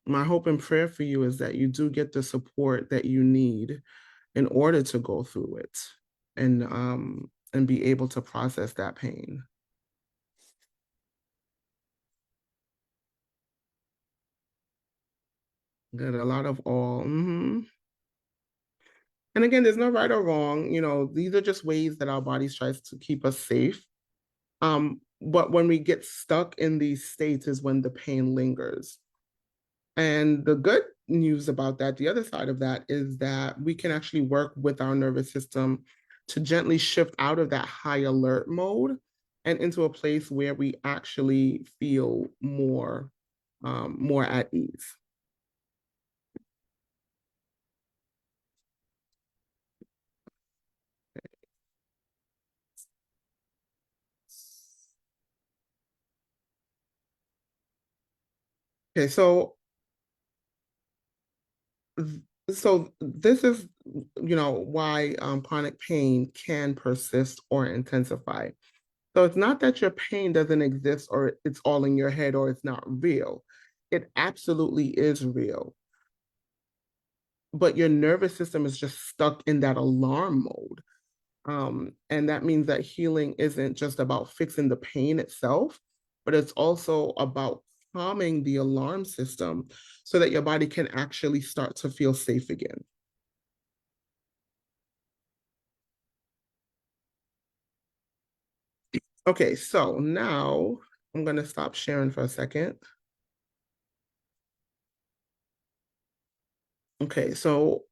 My hope and prayer for you is that you do get the support that you need in order to go through it and be able to process that pain. Good, a lot of all. And again, there's no right or wrong. These are just ways that our bodies tries to keep us safe. But when we get stuck in these states is when the pain lingers. And the good news about that, the other side of that, is that we can actually work with our nervous system to gently shift out of that high alert mode and into a place where we actually feel more at ease. Okay, so this is why chronic pain can persist or intensify. So it's not that your pain doesn't exist or it's all in your head or it's not real. It absolutely is real. But your nervous system is just stuck in that alarm mode. And that means that healing isn't just about fixing the pain itself, but it's also about calming the alarm system so that your body can actually start to feel safe again. Okay, so now I'm going to stop sharing for a second. Okay, so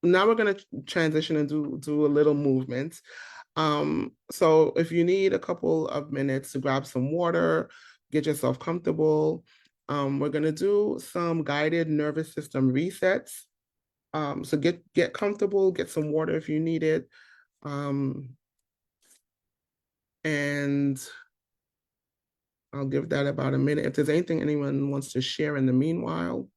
now we're going to transition and do a little movement. So if you need a couple of minutes to grab some water, get yourself comfortable, we're going to do some guided nervous system resets. So get comfortable, get some water if you need it. And I'll give that about a minute. If there's anything anyone wants to share in the meanwhile.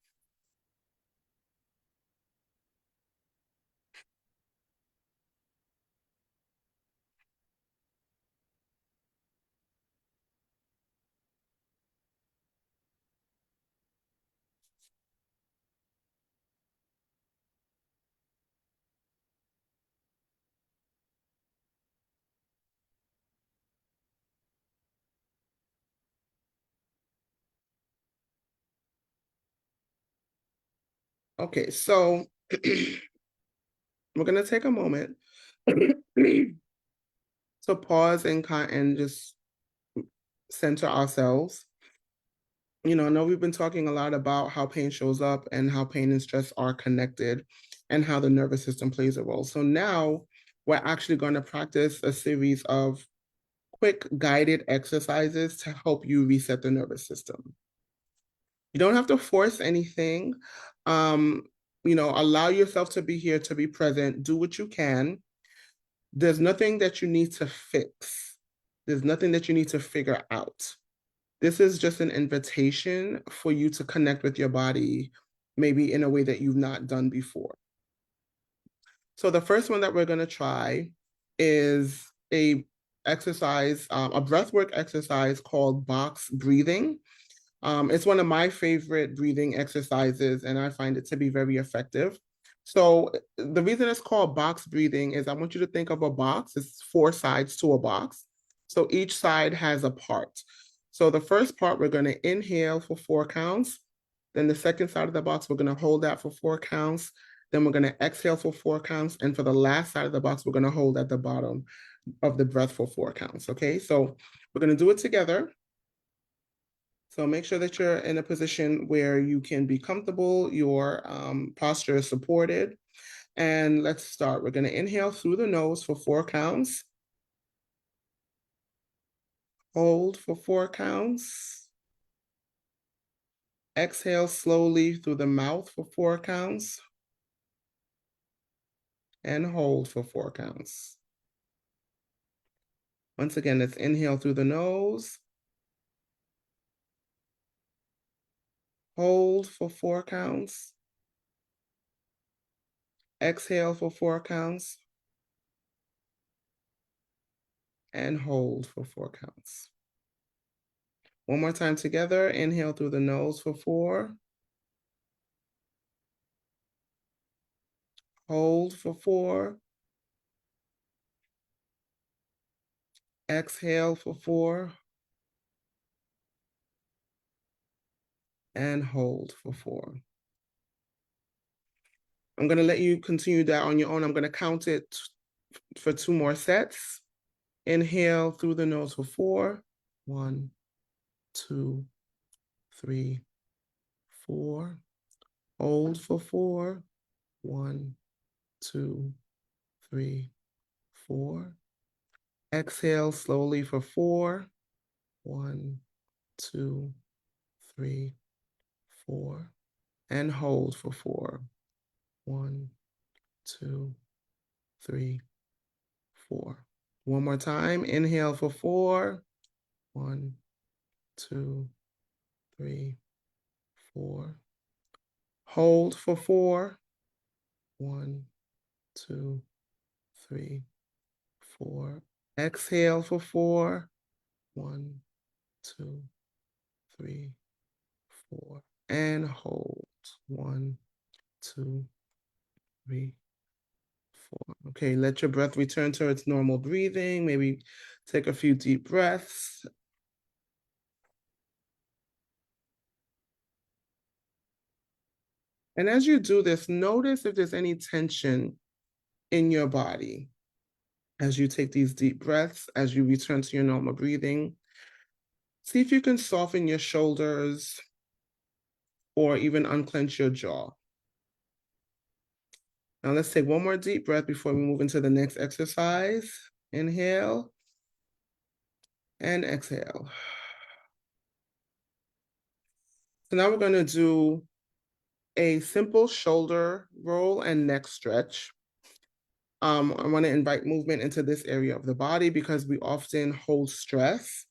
Okay, so we're gonna take a moment to pause and just center ourselves. I know we've been talking a lot about how pain shows up and how pain and stress are connected and how the nervous system plays a role. So now we're actually going to practice a series of quick guided exercises to help you reset the nervous system. You don't have to force anything. Um, allow yourself to be here, to be present, do what you can. There's nothing that you need to fix. There's nothing that you need to figure out. This is just an invitation for you to connect with your body, maybe in a way that you've not done before. So the first one that we're going to try is a exercise, a breathwork exercise called box breathing. It's one of my favorite breathing exercises, and I find it to be very effective. So the reason it's called box breathing is I want you to think of a box. It's 4 sides to a box. So each side has a part. So the first part, we're going to inhale for 4 counts. Then the second side of the box, we're going to hold that for 4 counts. Then we're going to exhale for 4 counts. And for the last side of the box, we're going to hold at the bottom of the breath for 4 counts. Okay, so we're going to do it together. So make sure that you're in a position where you can be comfortable, your posture is supported. And let's start. We're going to inhale through the nose for 4 counts. Hold for 4 counts. Exhale slowly through the mouth for 4 counts. And hold for 4 counts. Once again, let's inhale through the nose. Hold for 4 counts. Exhale for 4 counts. And hold for 4 counts. One more time together. Inhale through the nose for 4. Hold for 4. Exhale for 4. And hold for 4. I'm going to let you continue that on your own. I'm going to count it for 2 more sets. Inhale through the nose for 4. 1, 2, 3, 4. Hold for 4. 1, 2, 3, 4. Exhale slowly for 4. 1, 2, 3, 4. And hold for 4. 1, 2, 3, 4. One more time. Inhale for 4. 1, 2, 3, 4. Hold for 4. 1, 2, 3, 4. Exhale for 4. 1, 2, 3, 4. And hold. 1, 2, 3, 4. Okay, let your breath return to its normal breathing. Maybe take a few deep breaths. And as you do this, notice if there's any tension in your body as you take these deep breaths, as you return to your normal breathing. See if you can soften your shoulders or even unclench your jaw. Now let's take one more deep breath before we move into the next exercise. Inhale and exhale. So now we're going to do a simple shoulder roll and neck stretch. I want to invite movement into this area of the body because we often hold stress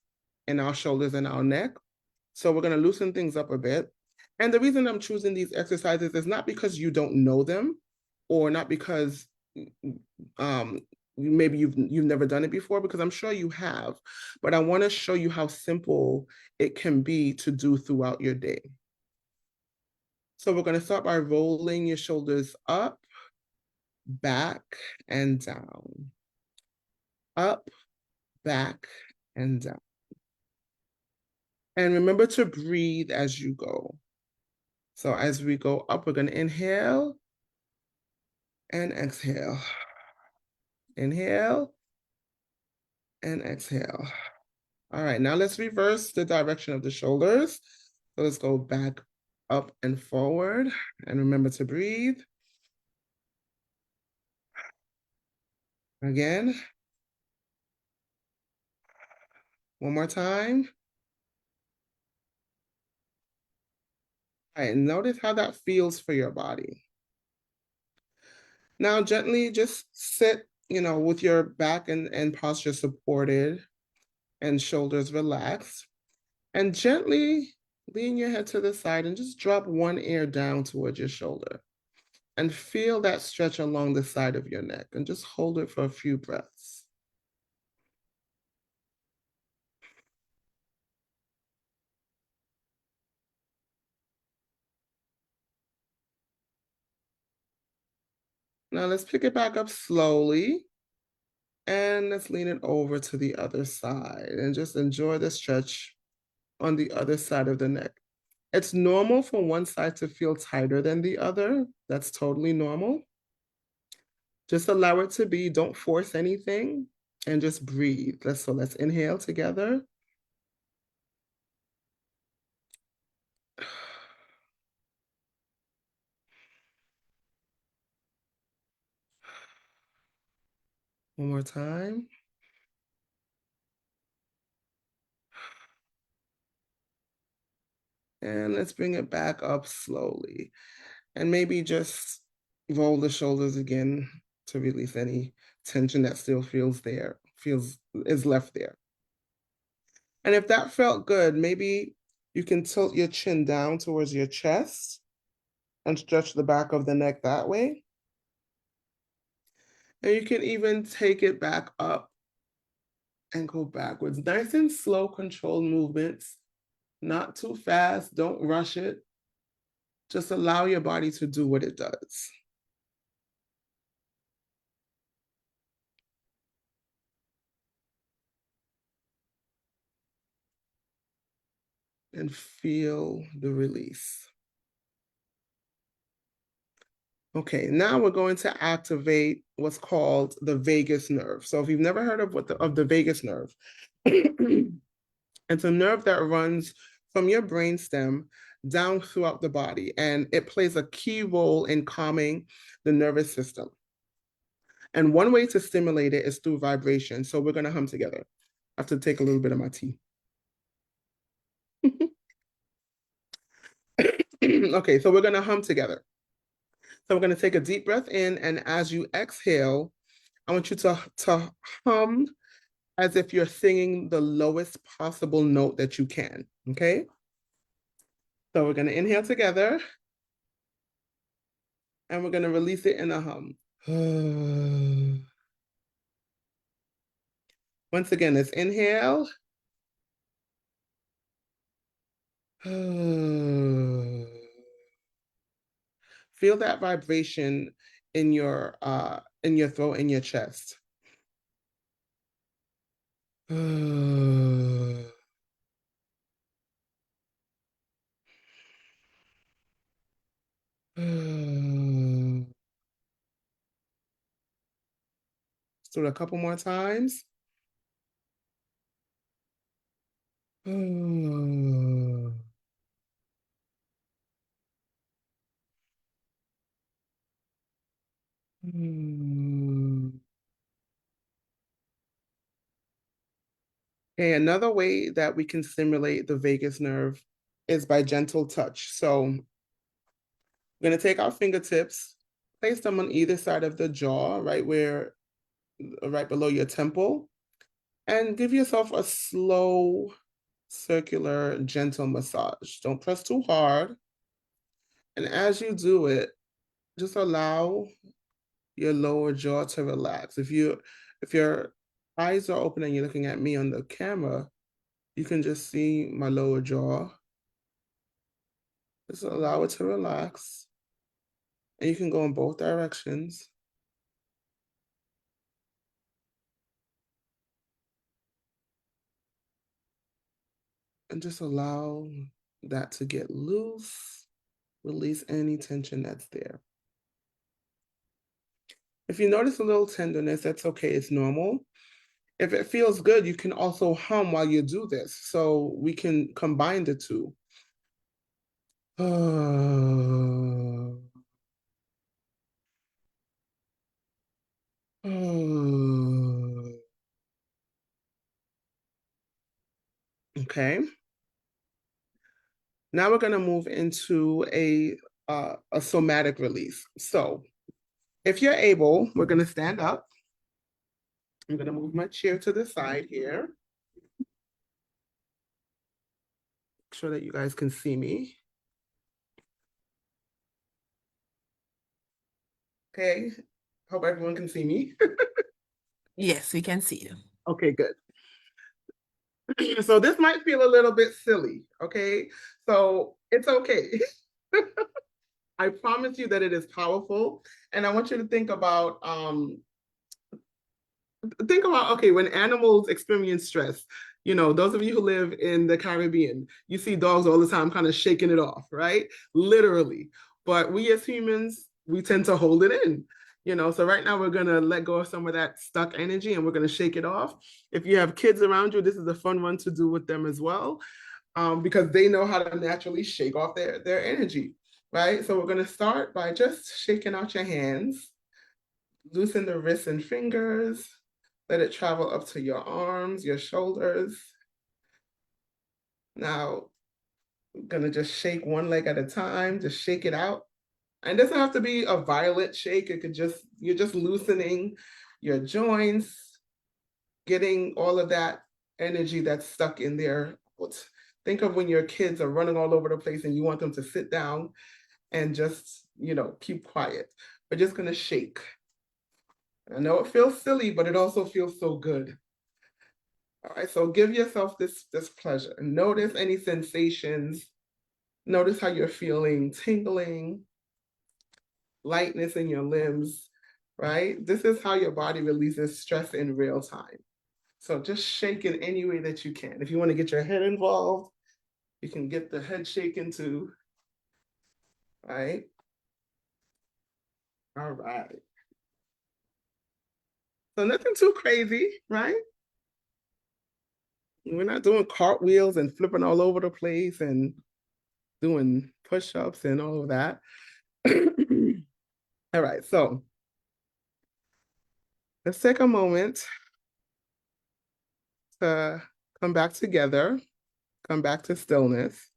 in our shoulders and our neck. So we're going to loosen things up a bit. And the reason I'm choosing these exercises is not because you don't know them or not because maybe you've never done it before, because I'm sure you have, but I want to show you how simple it can be to do throughout your day. So we're going to start by rolling your shoulders up, back, and down. Up, back, and down. And remember to breathe as you go. So as we go up, we're going to inhale and exhale. Inhale and exhale. All right, now let's reverse the direction of the shoulders. So let's go back up and forward, and remember to breathe. Again. One more time. All right, notice how that feels for your body. Now gently just sit, with your back and posture supported and shoulders relaxed. And gently lean your head to the side and just drop one ear down towards your shoulder. And feel that stretch along the side of your neck and just hold it for a few breaths. Now let's pick it back up slowly and let's lean it over to the other side and just enjoy the stretch on the other side of the neck. It's normal for one side to feel tighter than the other. That's totally normal. Just allow it to be. Don't force anything and just breathe. Let's inhale together. One more time. And let's bring it back up slowly. And maybe just roll the shoulders again to release any tension that still is left there. And if that felt good, maybe you can tilt your chin down towards your chest and stretch the back of the neck that way. And you can even take it back up and go backwards. Nice and slow, controlled movements. Not too fast. Don't rush it. Just allow your body to do what it does. And feel the release. Okay, now we're going to activate what's called the vagus nerve. So if you've never heard of the vagus nerve, it's a nerve that runs from your brainstem down throughout the body, and it plays a key role in calming the nervous system. And one way to stimulate it is through vibration. So we're going to hum together. I have to take a little bit of my tea. Okay, so we're going to hum together. So we're going to take a deep breath in, and as you exhale, I want you to hum as if you're singing the lowest possible note that you can, okay? So we're going to inhale together, and we're going to release it in a hum. Once again, let's inhale. Feel that vibration in your throat, in your chest. Let's do it a couple more times. Okay, another way that we can stimulate the vagus nerve is by gentle touch. So we're going to take our fingertips, place them on either side of the jaw, right below your temple, and give yourself a slow, circular, gentle massage. Don't press too hard. And as you do it, just allow your lower jaw to relax. If your eyes are open and you're looking at me on the camera, you can just see my lower jaw. Just allow it to relax. And you can go in both directions. And just allow that to get loose Release any tension that's there. If you notice a little tenderness, that's okay, it's normal. If it feels good, you can also hum while you do this. So we can combine the two. Okay. Now we're going to move into a somatic release. So if you're able, we're going to stand up. I'm going to move my chair to the side here. Make sure that you guys can see me. Okay. Hope everyone can see me. Yes, we can see you. Okay, good. So this might feel a little bit silly, okay? So it's okay. I promise you that it is powerful. And I want you to think about, okay, when animals experience stress, you know, those of you who live in the Caribbean, you see dogs all the time kind of shaking it off, right? Literally. But we as humans, we tend to hold it in, you know. So right now we're going to let go of some of that stuck energy and we're going to shake it off. If you have kids around you, this is a fun one to do with them as well, because they know how to naturally shake off their energy, right? So we're going to start by just shaking out your hands, loosen the wrists and fingers, let it travel up to your arms, your shoulders. Now, I'm gonna just shake one leg at a time, just shake it out. And it doesn't have to be a violent shake. It could just, you're just loosening your joints, getting all of that energy that's stuck in there. Think of when your kids are running all over the place and you want them to sit down and just, you know, keep quiet. We're just gonna shake. I know it feels silly, but it also feels so good. All right, so give yourself this pleasure. Notice any sensations. Notice how you're feeling, tingling, lightness in your limbs, right? This is how your body releases stress in real time. So just shake in any way that you can. If you want to get your head involved, you can get the head shaken too, right? All right. So nothing too crazy, right? We're not doing cartwheels and flipping all over the place and doing push-ups and all of that. All right, so let's take a moment to come back together, come back to stillness.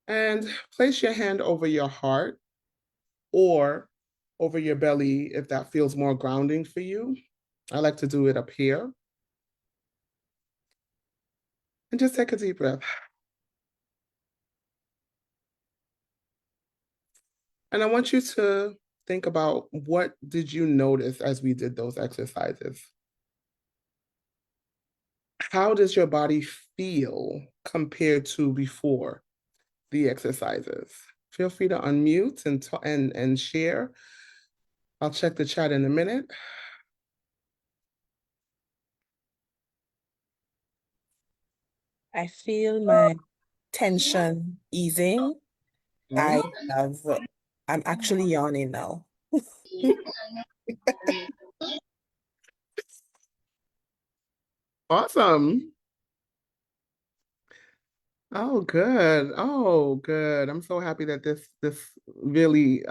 And place your hand over your heart or over your belly if that feels more grounding for you. I like to do it up here. And just take a deep breath. And I want you to think about, what did you notice as we did those exercises? How does your body feel compared to before the exercises? Feel free to unmute and share. I'll check the chat in a minute. I feel my tension easing. Okay. I have, I'm actually yawning now. Awesome. Oh, good. Oh, good. I'm so happy that this really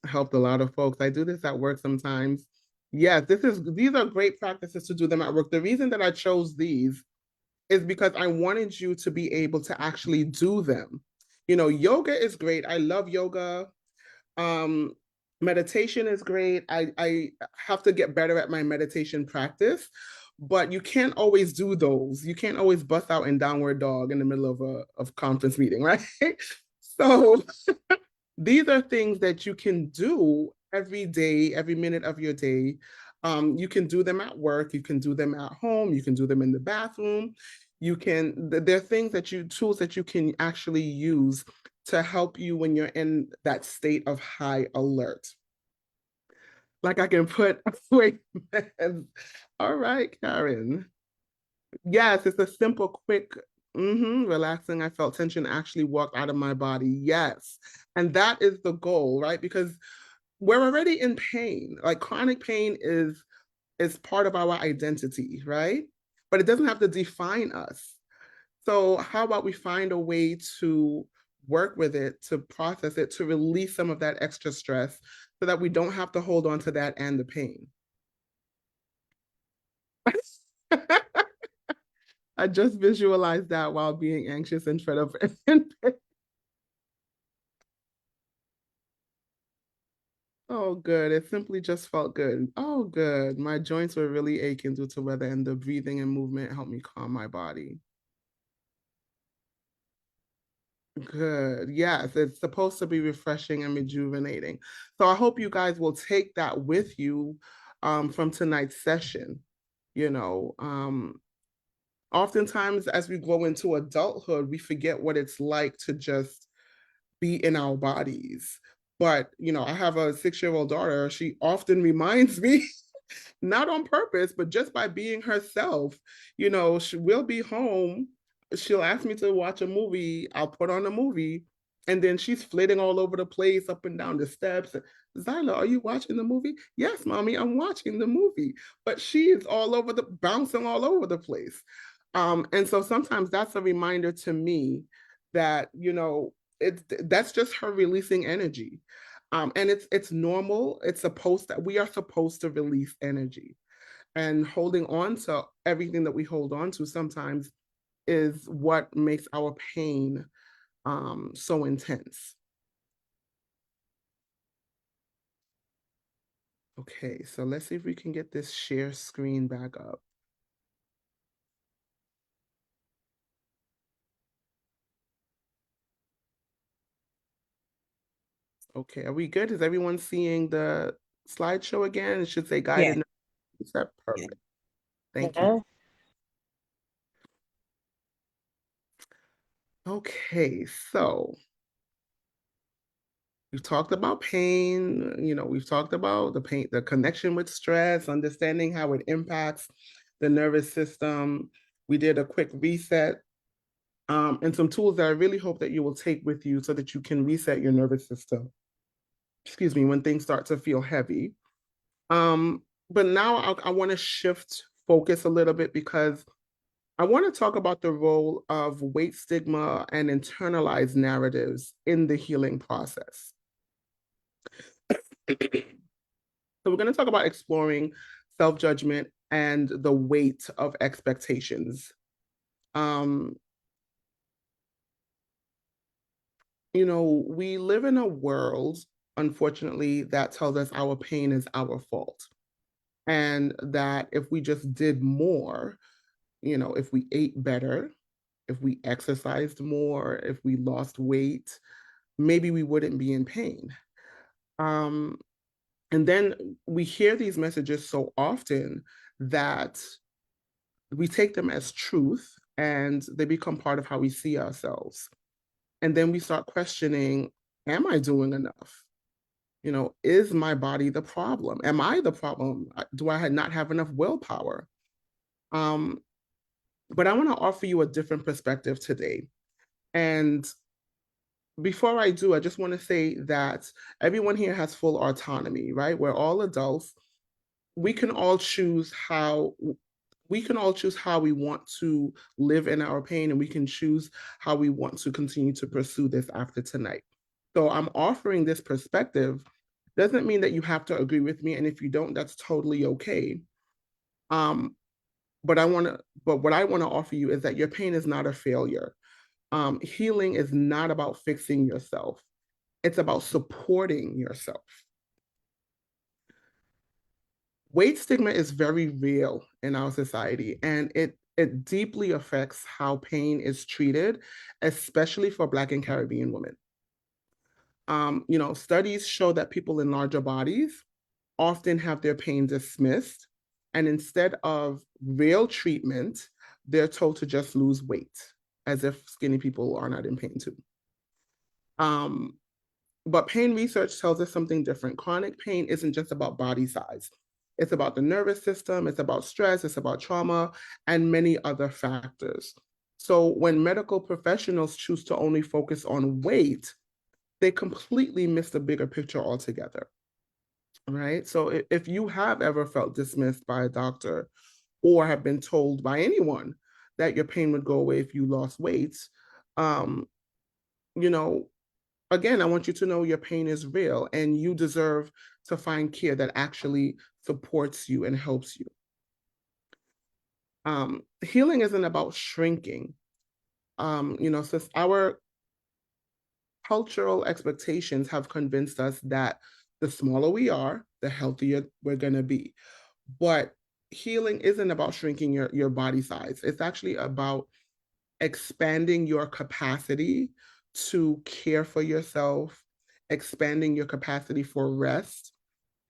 helped a lot of folks. I do this at work sometimes. Yes, these are great practices to do them at work. The reason that I chose these is because I wanted you to be able to actually do them. You know, yoga is great. I love yoga. Um, Meditation is great. I have to get better at my meditation practice, but you can't always do those. You can't always bust out in downward dog in the middle of a conference meeting, right? So these are things that you can do every day, every minute of your day. You can do them at work, you can do them at home, you can do them in the bathroom. There are things tools that you can actually use to help you when you're in that state of high alert. Like I can put, wait, all right, Karen. Yes, it's a simple, quick Relaxing. I felt tension actually walk out of my body. Yes. And that is the goal, right? Because we're already in pain. Like chronic pain is part of our identity, right? But it doesn't have to define us. So how about we find a way to work with it, to process it, to release some of that extra stress so that we don't have to hold on to that and the pain. I just visualized that while being anxious and fed up. Oh, good. It simply just felt good. Oh, good. My joints were really aching due to weather, and the breathing and movement helped me calm my body. Good. Yes, it's supposed to be refreshing and rejuvenating. So I hope you guys will take that with you from tonight's session. You know, oftentimes as we grow into adulthood, we forget what it's like to just be in our bodies. But, I have a 6-year-old daughter. She often reminds me not on purpose, but just by being herself. She will be home. She'll ask me to watch a movie. I'll put on a movie. And then she's flitting all over the place, up and down the steps. Zyla, are you watching the movie? Yes, mommy, I'm watching the movie. But she is bouncing all over the place. And so sometimes that's a reminder to me that, that's just her releasing energy. And it's normal. We are supposed to release energy, and holding on to everything that we hold on to sometimes is what makes our pain so intense. Okay, so let's see if we can get this share screen back up. Okay, are we good? Is everyone seeing the slideshow again? It should say Yeah. guided. Is that Yeah. perfect? Thank you. Yeah. Okay, so we've talked about pain, we've talked about the pain, the connection with stress, understanding how it impacts the nervous system. We did a quick reset, and some tools that I really hope that you will take with you so that you can reset your nervous system, excuse me, when things start to feel heavy. But now I want to shift focus a little bit because I want to talk about the role of weight stigma and internalized narratives in the healing process. So we're going to talk about exploring self-judgment and the weight of expectations. Um, we live in a world, unfortunately, that tells us our pain is our fault. And that if we just did more, if we ate better, if we exercised more, if we lost weight, maybe we wouldn't be in pain. Um, and then we hear these messages so often that we take them as truth and they become part of how we see ourselves. And then we start questioning, am I doing enough? Is my body the problem? Am I the problem? Do I not have enough willpower? Um, but I want to offer you a different perspective today. And before I do, I just want to say that everyone here has full autonomy, right? We're all adults. We can all choose how we want to live in our pain, and we can choose how we want to continue to pursue this after tonight. So I'm offering this perspective. Doesn't mean that you have to agree with me, and if you don't, that's totally okay. Um, but what I want to offer you is that your pain is not a failure. Healing is not about fixing yourself. It's about supporting yourself. Weight stigma is very real in our society, and it deeply affects how pain is treated, especially for Black and Caribbean women. Studies show that people in larger bodies often have their pain dismissed, and instead of real treatment, they're told to just lose weight, as if skinny people are not in pain too. But pain research tells us something different. Chronic pain isn't just about body size. It's about the nervous system, it's about stress, it's about trauma, and many other factors. So when medical professionals choose to only focus on weight, they completely miss the bigger picture altogether, right? So if you have ever felt dismissed by a doctor or have been told by anyone that your pain would go away if you lost weight, um, you know, again, I want you to know your pain is real and you deserve to find care that actually supports you and helps you. Healing isn't about shrinking. Since our cultural expectations have convinced us that the smaller we are, the healthier we're going to be. But healing isn't about shrinking your body size. It's actually about expanding your capacity to care for yourself, expanding your capacity for rest,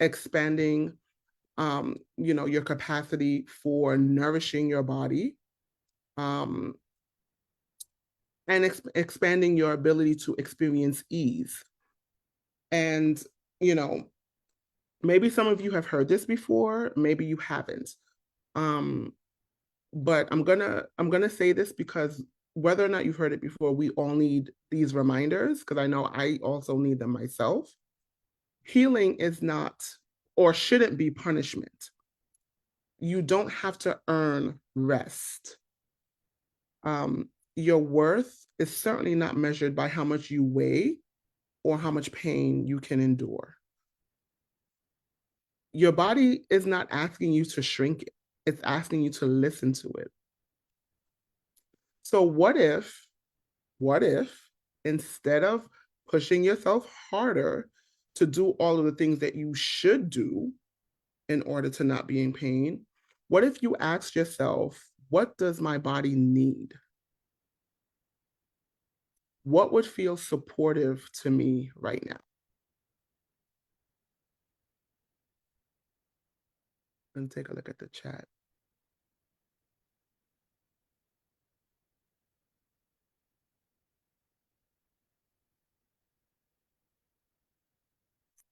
expanding your capacity for nourishing your body, um, and expanding your ability to experience ease. And, you know, maybe some of you have heard this before, maybe you haven't. Um, but I'm gonna say this because whether or not you've heard it before, we all need these reminders because I know I also need them myself. Healing is not or shouldn't be punishment. You don't have to earn rest. Your worth is certainly not measured by how much you weigh or how much pain you can endure. Your body is not asking you to shrink it, it's asking you to listen to it. So, what if instead of pushing yourself harder to do all of the things that you should do in order to not be in pain, what if you asked yourself, what does my body need? What would feel supportive to me right now? And take a look at the chat.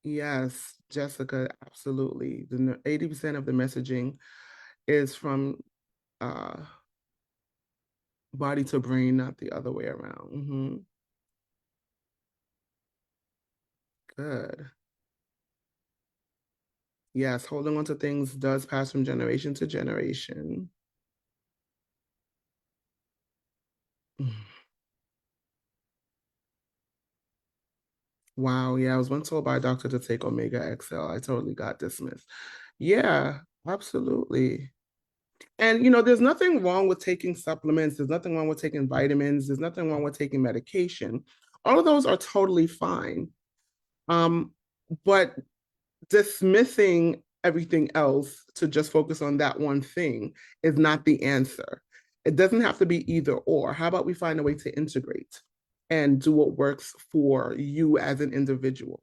Yes, Jessica, absolutely. The 80% of the messaging is from uh, body to brain, not the other way around. Good. Yes, holding on to things does pass from generation to generation. Wow, yeah, I was once told by a doctor to take Omega XL. I totally got dismissed. Yeah, absolutely. And there's nothing wrong with taking supplements. There's nothing wrong with taking vitamins. There's nothing wrong with taking medication. All of those are totally fine. Um, but dismissing everything else to just focus on that one thing is not the answer. It doesn't have to be either or. How about we find a way to integrate and do what works for you as an individual,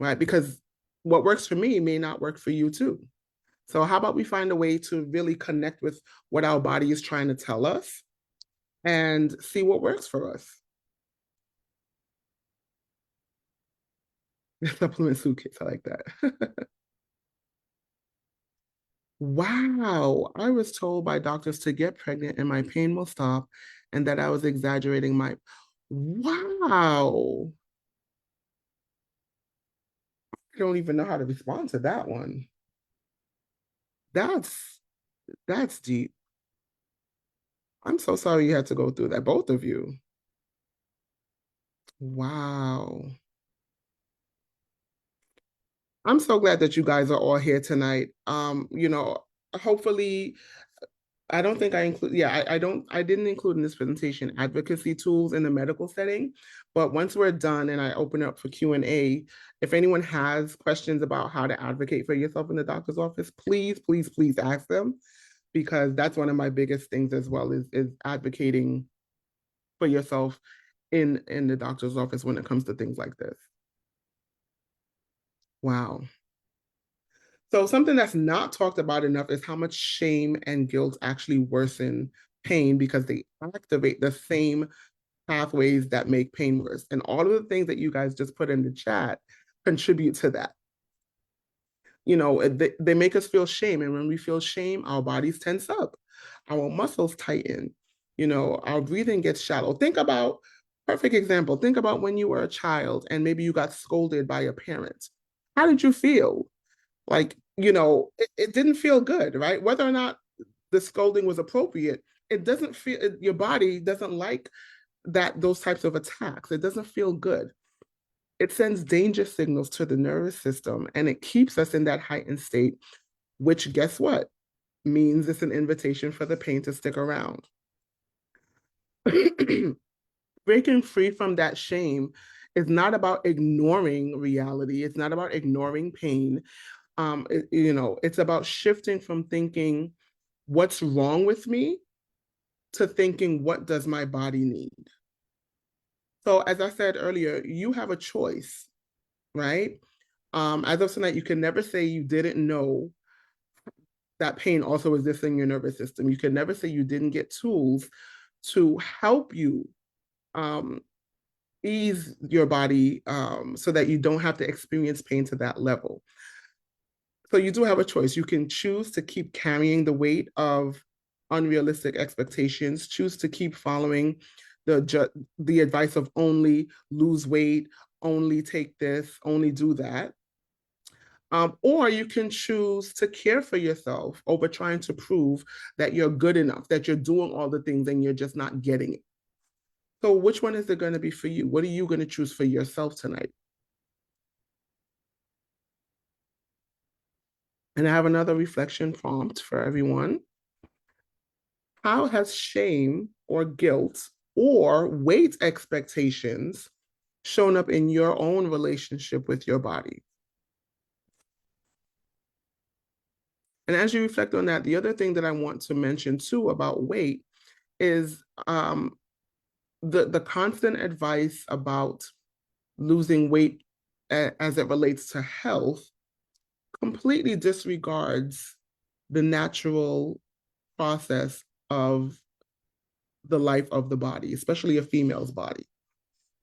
right? Because what works for me may not work for you too. So how about we find a way to really connect with what our body is trying to tell us and see what works for us? Supplement suitcase, I like that. Wow, I was told by doctors to get pregnant and my pain will stop and that I was exaggerating my. Wow. I don't even know how to respond to that one. That's that's deep. I'm so sorry you had to go through that, both of you. Wow. I'm so glad that you guys are all here tonight. Hopefully I don't think I include, yeah, I didn't include in this presentation advocacy tools in the medical setting, but once we're done and I open up for Q&A, if anyone has questions about how to advocate for yourself in the doctor's office, please, please, please ask them, because that's one of my biggest things as well is advocating for yourself in the doctor's office when it comes to things like this. Wow. So something that's not talked about enough is how much shame and guilt actually worsen pain because they activate the same pathways that make pain worse. And all of the things that you guys just put in the chat contribute to that. They make us feel shame. And when we feel shame, our bodies tense up, our muscles tighten, Our breathing gets shallow. Think about, perfect example, think about when you were a child and maybe you got scolded by your parents. How did you feel? Like, it didn't feel good, right? Whether or not the scolding was appropriate, it doesn't feel, your body doesn't like those types of attacks. It doesn't feel good. It sends danger signals to the nervous system and it keeps us in that heightened state, which guess what? Means it's an invitation for the pain to stick around. Breaking free from that shame is not about ignoring reality. It's not about ignoring pain. It's about shifting from thinking, what's wrong with me, to thinking, what does my body need? So, as I said earlier, you have a choice, right? As of tonight, you can never say you didn't know that pain also exists in your nervous system. You can never say you didn't get tools to help you um, ease your body so that you don't have to experience pain to that level. So you do have a choice. You can choose to keep carrying the weight of unrealistic expectations, choose to keep following the advice of only lose weight, only take this, only do that. Or you can choose to care for yourself over trying to prove that you're good enough, that you're doing all the things and you're just not getting it. So which one is it going to be for you? What are you going to choose for yourself tonight? And I have another reflection prompt for everyone. How has shame or guilt or weight expectations shown up in your own relationship with your body? And as you reflect on that, the other thing that I want to mention too about weight is the constant advice about losing weight as it relates to health completely disregards the natural process of the life of the body, especially a female's body.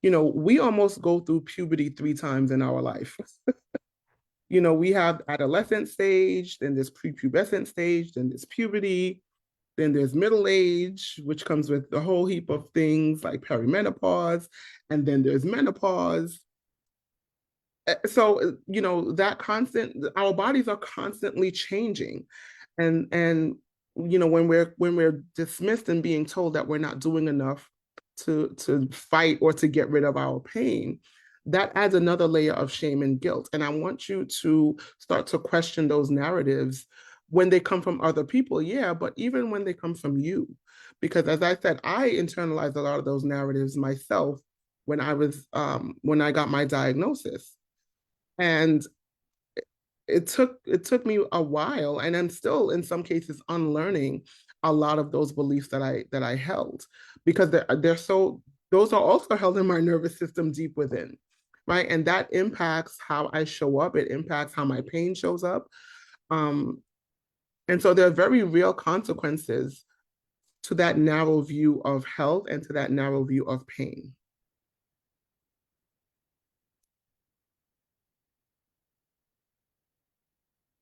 We almost go through puberty 3 times in our life. We have adolescent stage, then there's prepubescent stage, then there's puberty, then there's middle age, which comes with a whole heap of things like perimenopause, and then there's menopause. So, that our bodies are constantly changing. And when we're dismissed and being told that we're not doing enough to fight or to get rid of our pain, that adds another layer of shame and guilt. And I want you to start to question those narratives when they come from other people, yeah, but even when they come from you. Because as I said, I internalized a lot of those narratives myself when I got my diagnosis. And it took me a while, and I'm still in some cases unlearning a lot of those beliefs that I held, because they're so, those are also held in my nervous system deep within, right? And that impacts how I show up. It impacts how my pain shows up. And so there are very real consequences to that narrow view of health and to that narrow view of pain.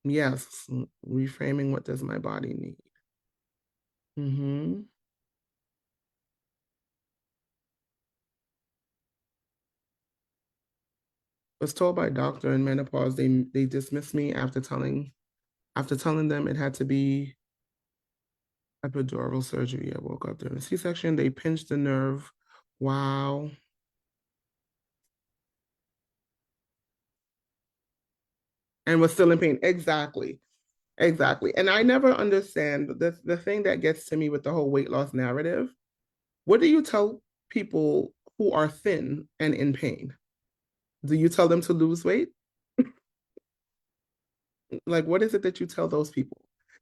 Yes, reframing, what does my body need? Mm-hmm. Was told by a doctor in menopause, they dismissed me after telling them it had to be epidural surgery. I woke up during a C-section. They pinched the nerve. Wow. And was still in pain. Exactly. Exactly. And I never understand the thing that gets to me with the whole weight loss narrative. What do you tell people who are thin and in pain? Do you tell them to lose weight? Like, what is it that you tell those people?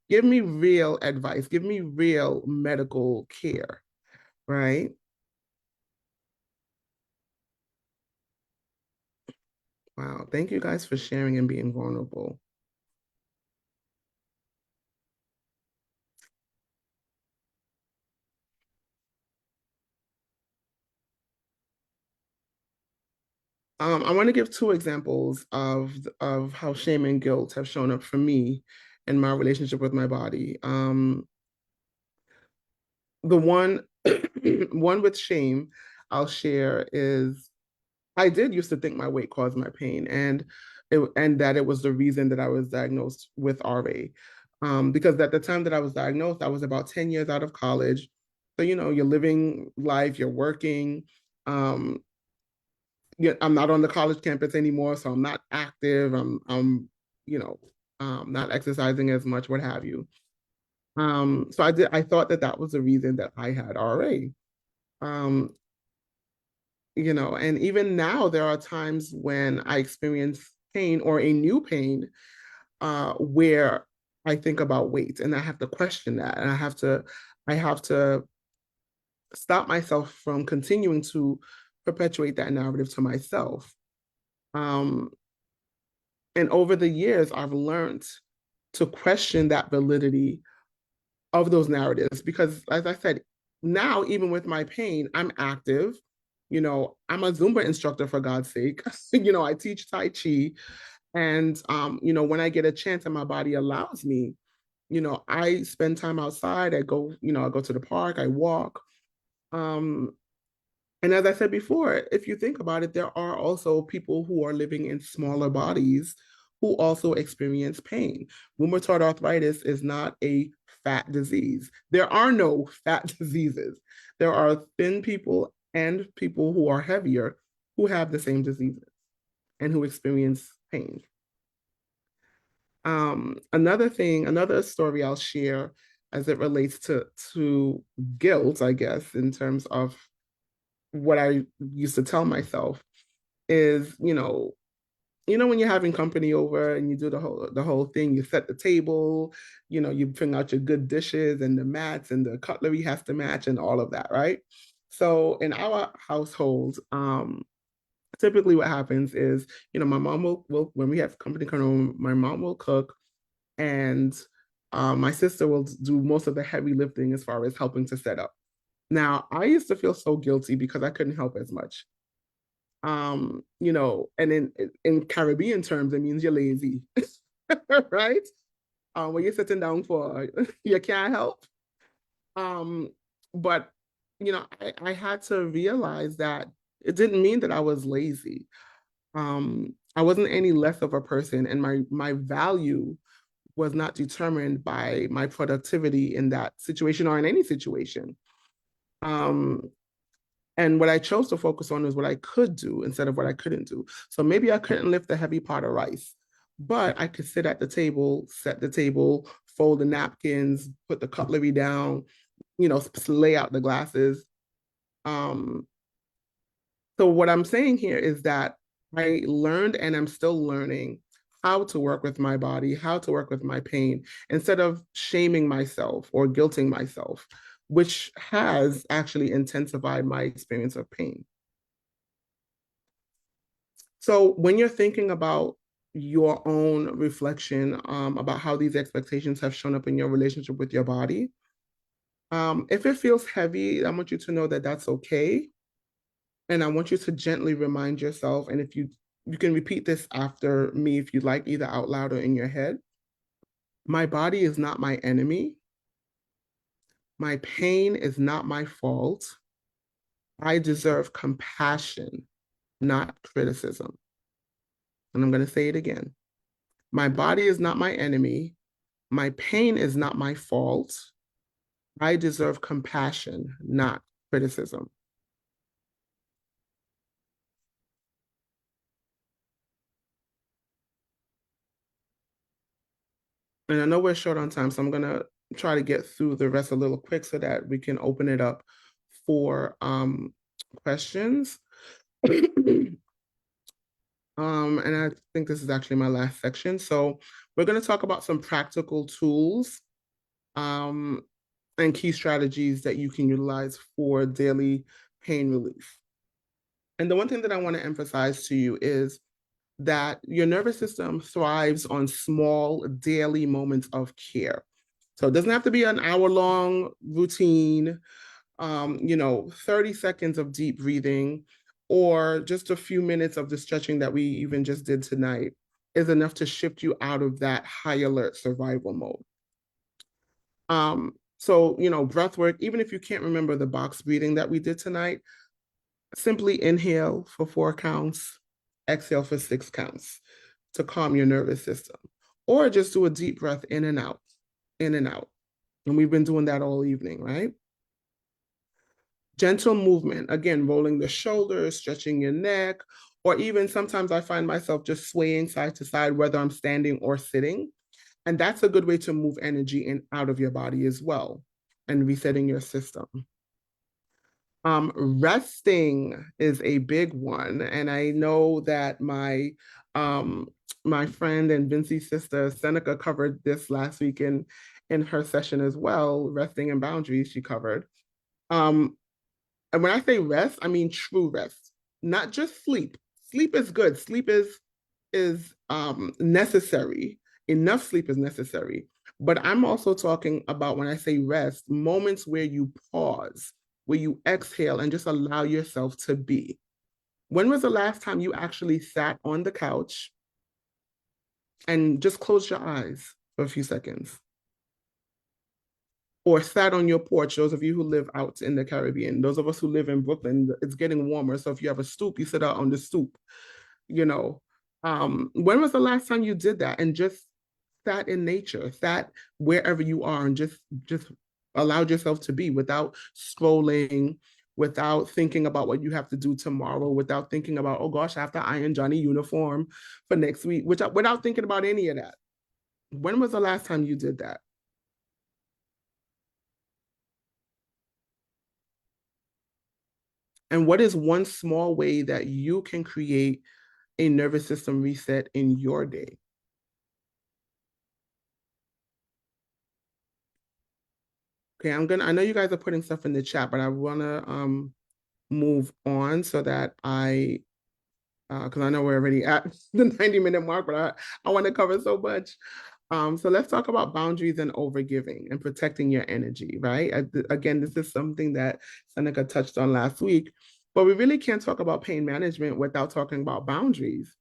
Give me real advice. Give me real medical care, right? Wow. Thank you guys for sharing and being vulnerable. I want to give 2 examples of how shame and guilt have shown up for me in my relationship with my body. The one one with shame I'll share is I did used to think my weight caused my pain, and that it was the reason that I was diagnosed with RA. Because at the time that I was diagnosed, I was about 10 years out of college. So, you're living life, you're working. Um, I'm not on the college campus anymore, so I'm not active. You know, not exercising as much, what have you. So I thought that that was the reason that I had RA. Um, and even now there are times when I experience pain or a new pain, where I think about weight and I have to question that, and I have to stop myself from continuing to perpetuate that narrative to myself. Um, and over the years, I've learned to question that validity of those narratives because, as I said, now even with my pain, I'm active. I'm a Zumba instructor for God's sake. I teach Tai Chi, and when I get a chance and my body allows me, I spend time outside. I go to the park, I walk. Um, and as I said before, if you think about it, there are also people who are living in smaller bodies who also experience pain. Rheumatoid arthritis is not a fat disease. There are no fat diseases. There are thin people and people who are heavier who have the same diseases and who experience pain. Another story I'll share as it relates to guilt, I guess, in terms of what I used to tell myself is, when you're having company over and you do the whole thing, you set the table, you bring out your good dishes and the mats and the cutlery has to match and all of that, right? So in our household, typically what happens is, my mom will when we have company come home, my mom will cook, and my sister will do most of the heavy lifting as far as helping to set up. Now, I used to feel so guilty because I couldn't help as much. And in Caribbean terms, it means you're lazy, right? When you're sitting down for you can't help. Um, but I had to realize that it didn't mean that I was lazy. I wasn't any less of a person, and my value was not determined by my productivity in that situation or in any situation. Um, and what I chose to focus on was what I could do instead of what I couldn't do. So maybe I couldn't lift a heavy pot of rice, but I could sit at the table, set the table, fold the napkins, put the cutlery down, lay out the glasses. Um, so what I'm saying here is that I learned and I'm still learning how to work with my body, how to work with my pain, instead of shaming myself or guilting myself, which has actually intensified my experience of pain. So when you're thinking about your own reflection, about how these expectations have shown up in your relationship with your body, if it feels heavy, I want you to know that that's okay. And I want you to gently remind yourself, and if you can repeat this after me if you like, either out loud or in your head. My body is not my enemy. My pain is not my fault. I deserve compassion, not criticism. And I'm going to say it again. My body is not my enemy. My pain is not my fault. I deserve compassion, not criticism. And I know we're short on time, so I'm going to try to get through the rest a little quick so that we can open it up for questions. And I think this is actually my last section. So we're going to talk about some practical tools, um, and key strategies that you can utilize for daily pain relief. And the one thing that I want to emphasize to you is that your nervous system thrives on small daily moments of care. So it doesn't have to be an hour long routine, 30 seconds of deep breathing or just a few minutes of the stretching that we even just did tonight is enough to shift you out of that high alert survival mode. So, breath work, even if you can't remember the box breathing that we did tonight, simply inhale for 4 counts, exhale for 6 counts to calm your nervous system. Or just do a deep breath in and out, in and out. And we've been doing that all evening, right? Gentle movement, again, rolling the shoulders, stretching your neck, or even sometimes I find myself just swaying side to side, whether I'm standing or sitting. And that's a good way to move energy in out of your body as well and resetting your system. Resting is a big one. And I know that my friend and Vincie's sister, Seneca, covered this last week in her session as well, resting and boundaries she covered. Um, and when I say rest, I mean true rest, not just sleep. Sleep is good. Sleep is necessary. Enough sleep is necessary. But I'm also talking about, when I say rest, moments where you pause, where you exhale and just allow yourself to be. When was the last time you actually sat on the couch and just closed your eyes for a few seconds? Or sat on your porch, those of you who live out in the Caribbean. Those of us who live in Brooklyn, it's getting warmer. So if you have a stoop, you sit out on the stoop, you know. When was the last time you did that and just sat in nature, sat wherever you are and just allowed yourself to be without scrolling, without thinking about what you have to do tomorrow, without thinking about, oh gosh, I have to iron Johnny uniform for next week, without thinking about any of that. When was the last time you did that? And what is one small way that you can create a nervous system reset in your day? Okay, I know you guys are putting stuff in the chat, but I wanna move on so that because I know we're already at the 90-minute mark, but I want to cover so much. So let's talk about boundaries and overgiving and protecting your energy, right? Again, this is something that Seneca touched on last week, but we really can't talk about pain management without talking about boundaries,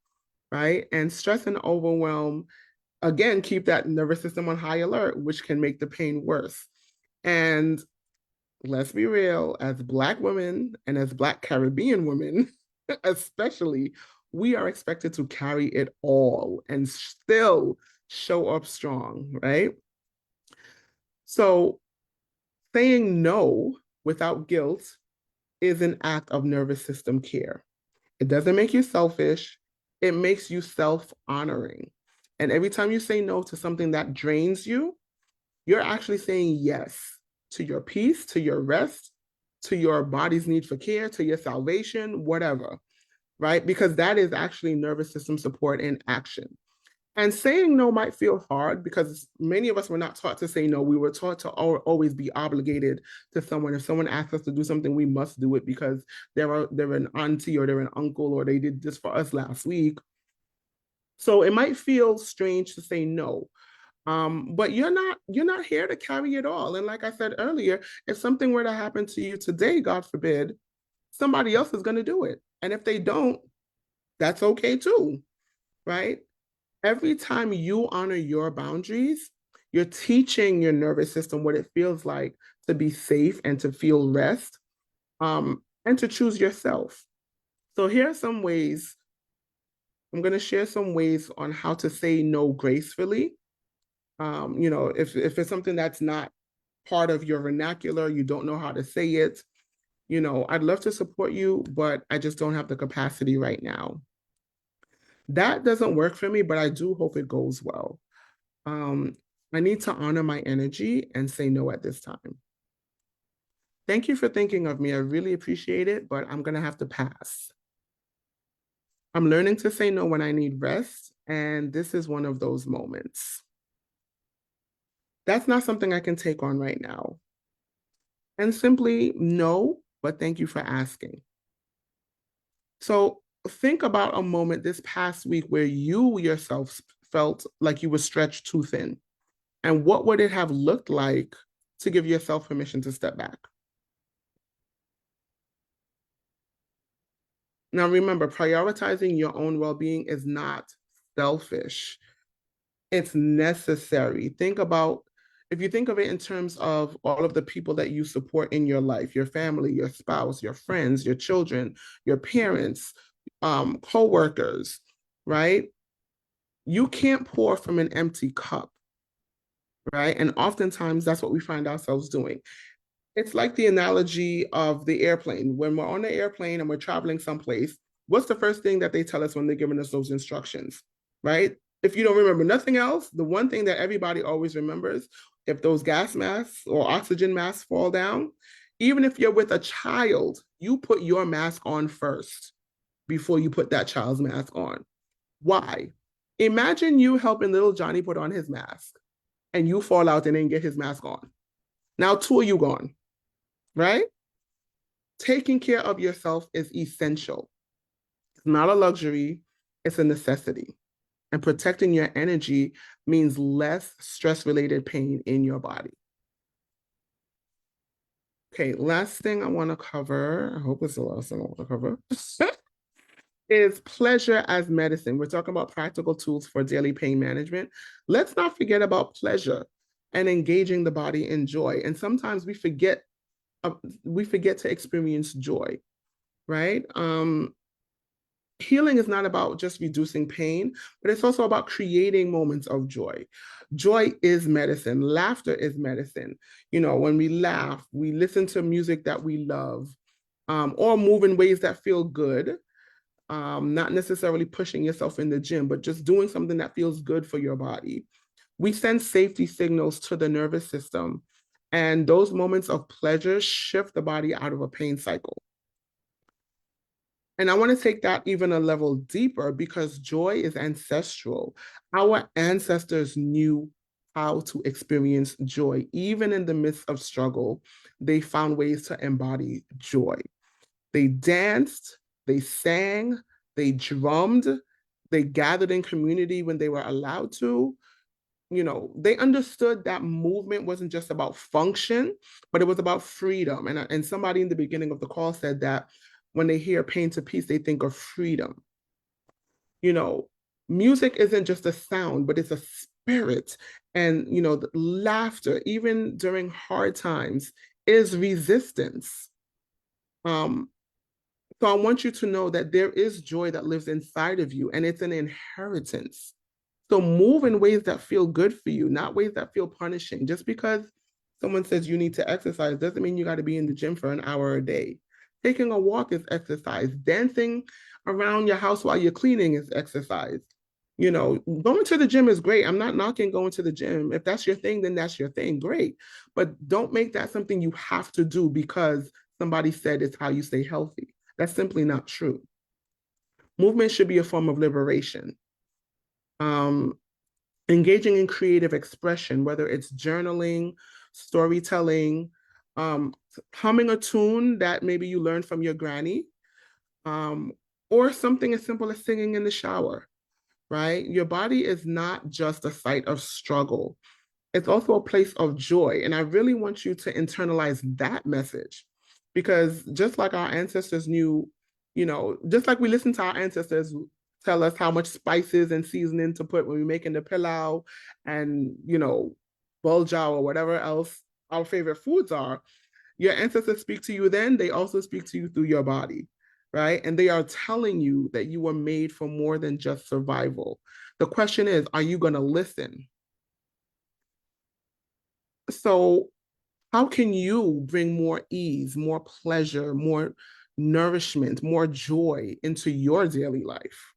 right? And stress and overwhelm, again, keep that nervous system on high alert, which can make the pain worse. And let's be real, as Black women and as Black Caribbean women, especially, we are expected to carry it all and still show up strong, right? So saying no without guilt is an act of nervous system care. It doesn't make you selfish, it makes you self-honoring. And every time you say no to something that drains you, you're actually saying yes to your peace, to your rest, to your body's need for care, to your salvation, whatever, right? Because that is actually nervous system support in action. And saying no might feel hard because many of us were not taught to say no. We were taught to always be obligated to someone. If someone asks us to do something, we must do it because they're an auntie or they're an uncle or they did this for us last week. So it might feel strange to say no. But you're not here to carry it all. And like I said earlier, if something were to happen to you today, God forbid, somebody else is going to do it. And if they don't, that's okay too, right? Every time you honor your boundaries, you're teaching your nervous system what it feels like to be safe and to feel rest, and to choose yourself. So here are some ways. I'm going to share some ways on how to say no gracefully. If it's something that's not part of your vernacular, you don't know how to say it, I'd love to support you, but I just don't have the capacity right now. That doesn't work for me, but I do hope it goes well. Um, I need to honor my energy and say no at this time. Thank you for thinking of me. I really appreciate it, but I'm going to have to pass. I'm learning to say no when I need rest, and this is one of those moments. That's not something I can take on right now. And simply no, but thank you for asking. So think about a moment this past week where you yourself felt like you were stretched too thin. And what would it have looked like to give yourself permission to step back? Now, remember, prioritizing your own well being is not selfish, it's necessary. Think about if you think of it in terms of all of the people that you support in your life, your family, your spouse, your friends, your children, your parents, co-workers, right? You can't pour from an empty cup, right? And oftentimes that's what we find ourselves doing. It's like the analogy of the airplane. When we're on the airplane and we're traveling someplace, what's the first thing that they tell us when they're giving us those instructions, right? If you don't remember nothing else, the one thing that everybody always remembers, if those gas masks or oxygen masks fall down, even if you're with a child, you put your mask on first before you put that child's mask on. Why? Imagine you helping little Johnny put on his mask and you fall out and then get his mask on. Now, two of you gone, right? Taking care of yourself is essential. It's not a luxury, it's a necessity. And protecting your energy means less stress related pain in your body. Okay, last thing I want to cover, I hope it's the last thing I want to cover, is pleasure as medicine. We're talking about practical tools for daily pain management. Let's not forget about pleasure and engaging the body in joy. And sometimes we forget to experience joy, right? Healing is not about just reducing pain, but it's also about creating moments of joy. Joy is medicine. Laughter is medicine. You know, when we laugh, we listen to music that we love, or move in ways that feel good. Not necessarily pushing yourself in the gym, but just doing something that feels good for your body. We send safety signals to the nervous system, and those moments of pleasure shift the body out of a pain cycle. And I want to take that even a level deeper because joy is ancestral. Our ancestors knew how to experience joy. Even in the midst of struggle, they found ways to embody joy. They danced, they sang, they drummed, they gathered in community when they were allowed to. You know, they understood that movement wasn't just about function, but it was about freedom. And somebody in the beginning of the call said that when they hear pain to peace, they think of freedom. You know, music isn't just a sound, but it's a spirit. And, you know, the laughter, even during hard times, is resistance. Um, so I want you to know that there is joy that lives inside of you, and it's an inheritance. So move in ways that feel good for you, not ways that feel punishing. Just because someone says you need to exercise doesn't mean you got to be in the gym for an hour a day. Taking a walk is exercise. Dancing around your house while you're cleaning is exercise. You know, going to the gym is great. I'm not knocking going to the gym. If that's your thing, then that's your thing. Great. But don't make that something you have to do because somebody said it's how you stay healthy. That's simply not true. Movement should be a form of liberation. Um, Engaging in creative expression, whether it's journaling, storytelling, humming a tune that maybe you learned from your granny, um, or something as simple as singing in the shower, right? Your body is not just a site of struggle. It's also a place of joy. And I really want you to internalize that message because just like our ancestors knew, you know, just like we listen to our ancestors tell us how much spices and seasoning to put when we're making the pilau and, you know, bulja or whatever else our favorite foods are, your ancestors speak to you then, they also speak to you through your body, right? And they are telling you that you were made for more than just survival. The question is, are you going to listen? So, how can you bring more ease, more pleasure, more nourishment, more joy into your daily life?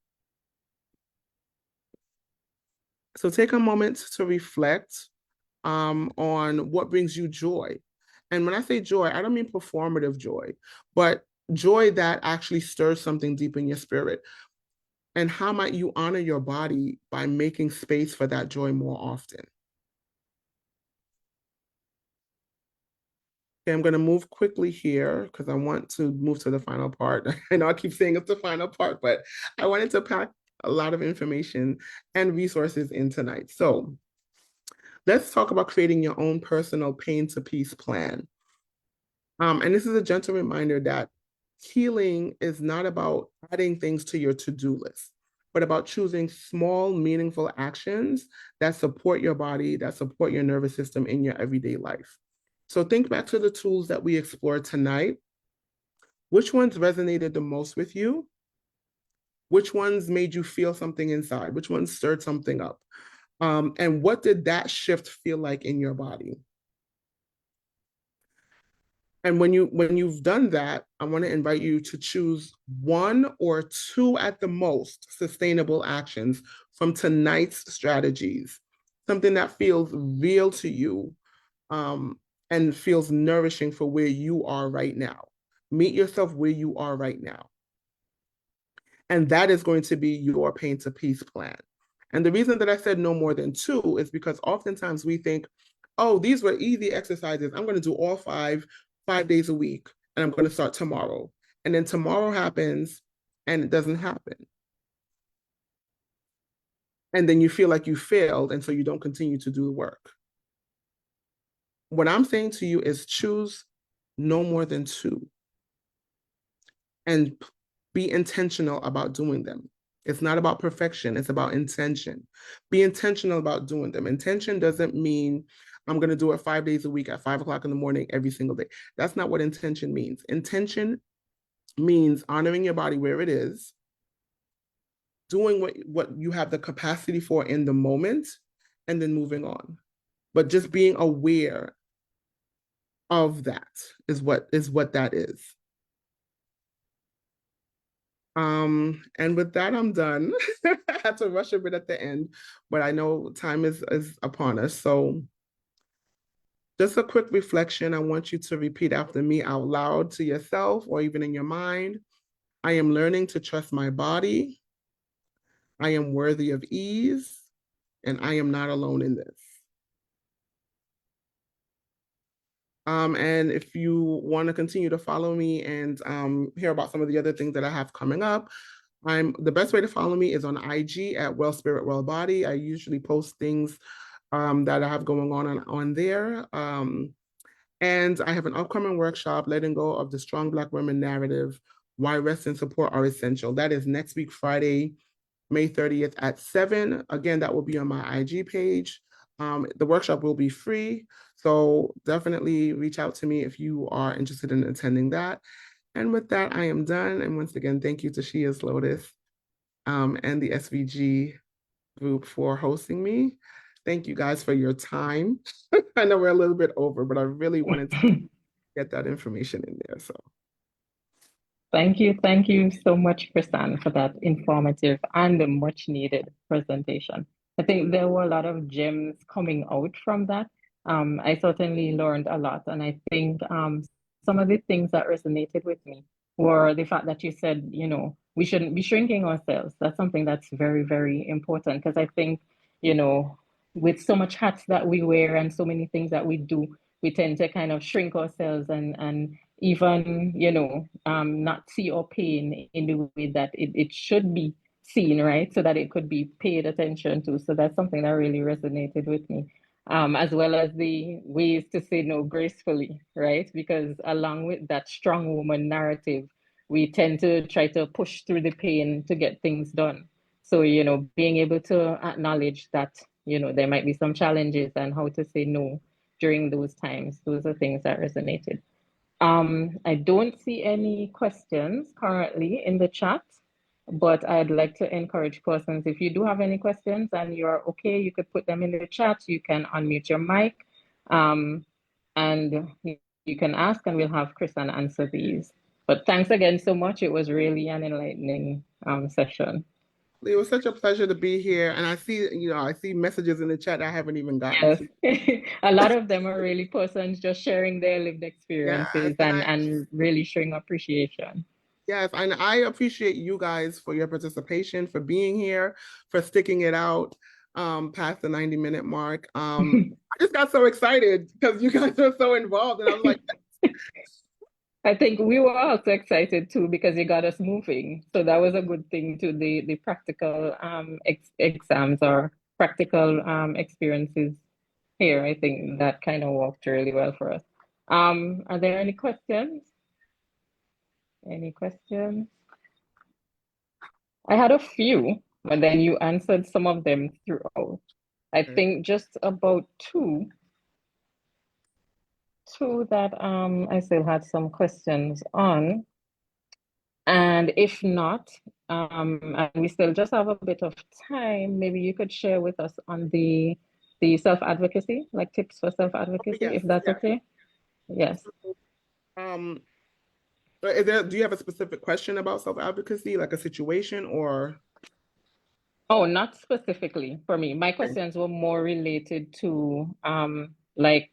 So, take a moment to reflect on what brings you joy. And when I say joy, I don't mean performative joy, but joy that actually stirs something deep in your spirit. And how might you honor your body by making space for that joy more often? Okay, I'm going to move quickly here because I want to move to the final part. I know I keep saying it's the final part, but I wanted to pack a lot of information and resources in tonight. So let's talk about creating your own personal pain to peace plan. And this is a gentle reminder that healing is not about adding things to your to-do list. but about choosing small, meaningful actions that support your body, that support your nervous system in your everyday life. So think back to the tools that we explored tonight. Which ones resonated the most with you? Which ones made you feel something inside? Which ones stirred something up? And what did that shift feel like in your body? And when you've done that, I want to invite you to choose one or two at the most sustainable actions from tonight's strategies, something that feels real to you, and feels nourishing for where you are right now. Meet yourself where you are right now. And that is going to be your pain to peace plan. And the reason that I said no more than two is because oftentimes we think, oh, these were easy exercises. I'm going to do all 5 days a week, and I'm going to start tomorrow. And then tomorrow happens and it doesn't happen. And then you feel like you failed, and so you don't continue to do the work. What I'm saying to you is choose no more than two and be intentional about doing them. It's not about perfection, it's about intention. Be intentional about doing them. Intention doesn't mean I'm going to do it 5 days a week at 5 o'clock in the morning every single day. That's not what intention means. Intention means honoring your body where it is, doing what you have the capacity for in the moment, and then moving on. But just being aware of that is what that is. And with that, I'm done. I had to rush a bit at the end, but I know time is upon us. So just a quick reflection. I want you to repeat after me out loud to yourself or even in your mind. I am learning to trust my body. I am worthy of ease, and I am not alone in this. And if you want to continue to follow me and hear about some of the other things that I have coming up, the best way to follow me is on IG at Well Spirit Well Body. I usually post things that I have going on there. And I have an upcoming workshop, Letting Go of the Strong Black Women Narrative, Why Rest and Support Are Essential. That is next week, Friday, May 30th at 7. Again, that will be on my IG page. The workshop will be free. So definitely reach out to me if you are interested in attending that. And with that, I am done. And once again, thank you to Shia's Lotus and the SVG group for hosting me. Thank you guys for your time. I know we're a little bit over, but I really wanted to get that information in there. So Thank you so much, Krisann, for that informative and much needed presentation. I think there were a lot of gems coming out from that. I certainly learned a lot, and I think some of the things that resonated with me were the fact that you said, we shouldn't be shrinking ourselves. That's something that's very, very important because I think, with so much hats that we wear and so many things that we do, we tend to kind of shrink ourselves and even not see our pain in the way that it should be seen, right? So that it could be paid attention to. So that's something that really resonated with me. As well as the ways to say no gracefully, right? Because along with that strong woman narrative, we tend to try to push through the pain to get things done. So, being able to acknowledge that, there might be some challenges and how to say no during those times, those are things that resonated. I don't see any questions currently in the chat, but I'd like to encourage persons, if you do have any questions and you're okay, you could put them in the chat. You can unmute your mic, and you can ask and we'll have Krisann answer these. But thanks again so much. It was really an enlightening session. it was such a pleasure to be here. And I see messages in the chat I haven't even gotten Yes, to. a lot of them are really persons just sharing their lived Yes, experiences and really showing appreciation. yes, and I appreciate you guys for your participation, for being here, for sticking it out past the 90-minute mark. I just got so excited because you guys are so involved, and I was like, I think we were also excited too because you got us moving. So that was a good thing too. The practical exams or practical experiences here, I think that kind of worked really well for us. Are there any questions? Any questions? I had a few. but then you answered some of them throughout. I Okay. think just about two that I still had some questions on. And if not, and we still just have a bit of time, maybe you could share with us on the self-advocacy, like tips for Oh, self-advocacy, yes, if that's yes. okay. Yes. So, um, do you have a specific question about self-advocacy, like a situation, or? Oh, not specifically for me. My Okay. questions were more related to like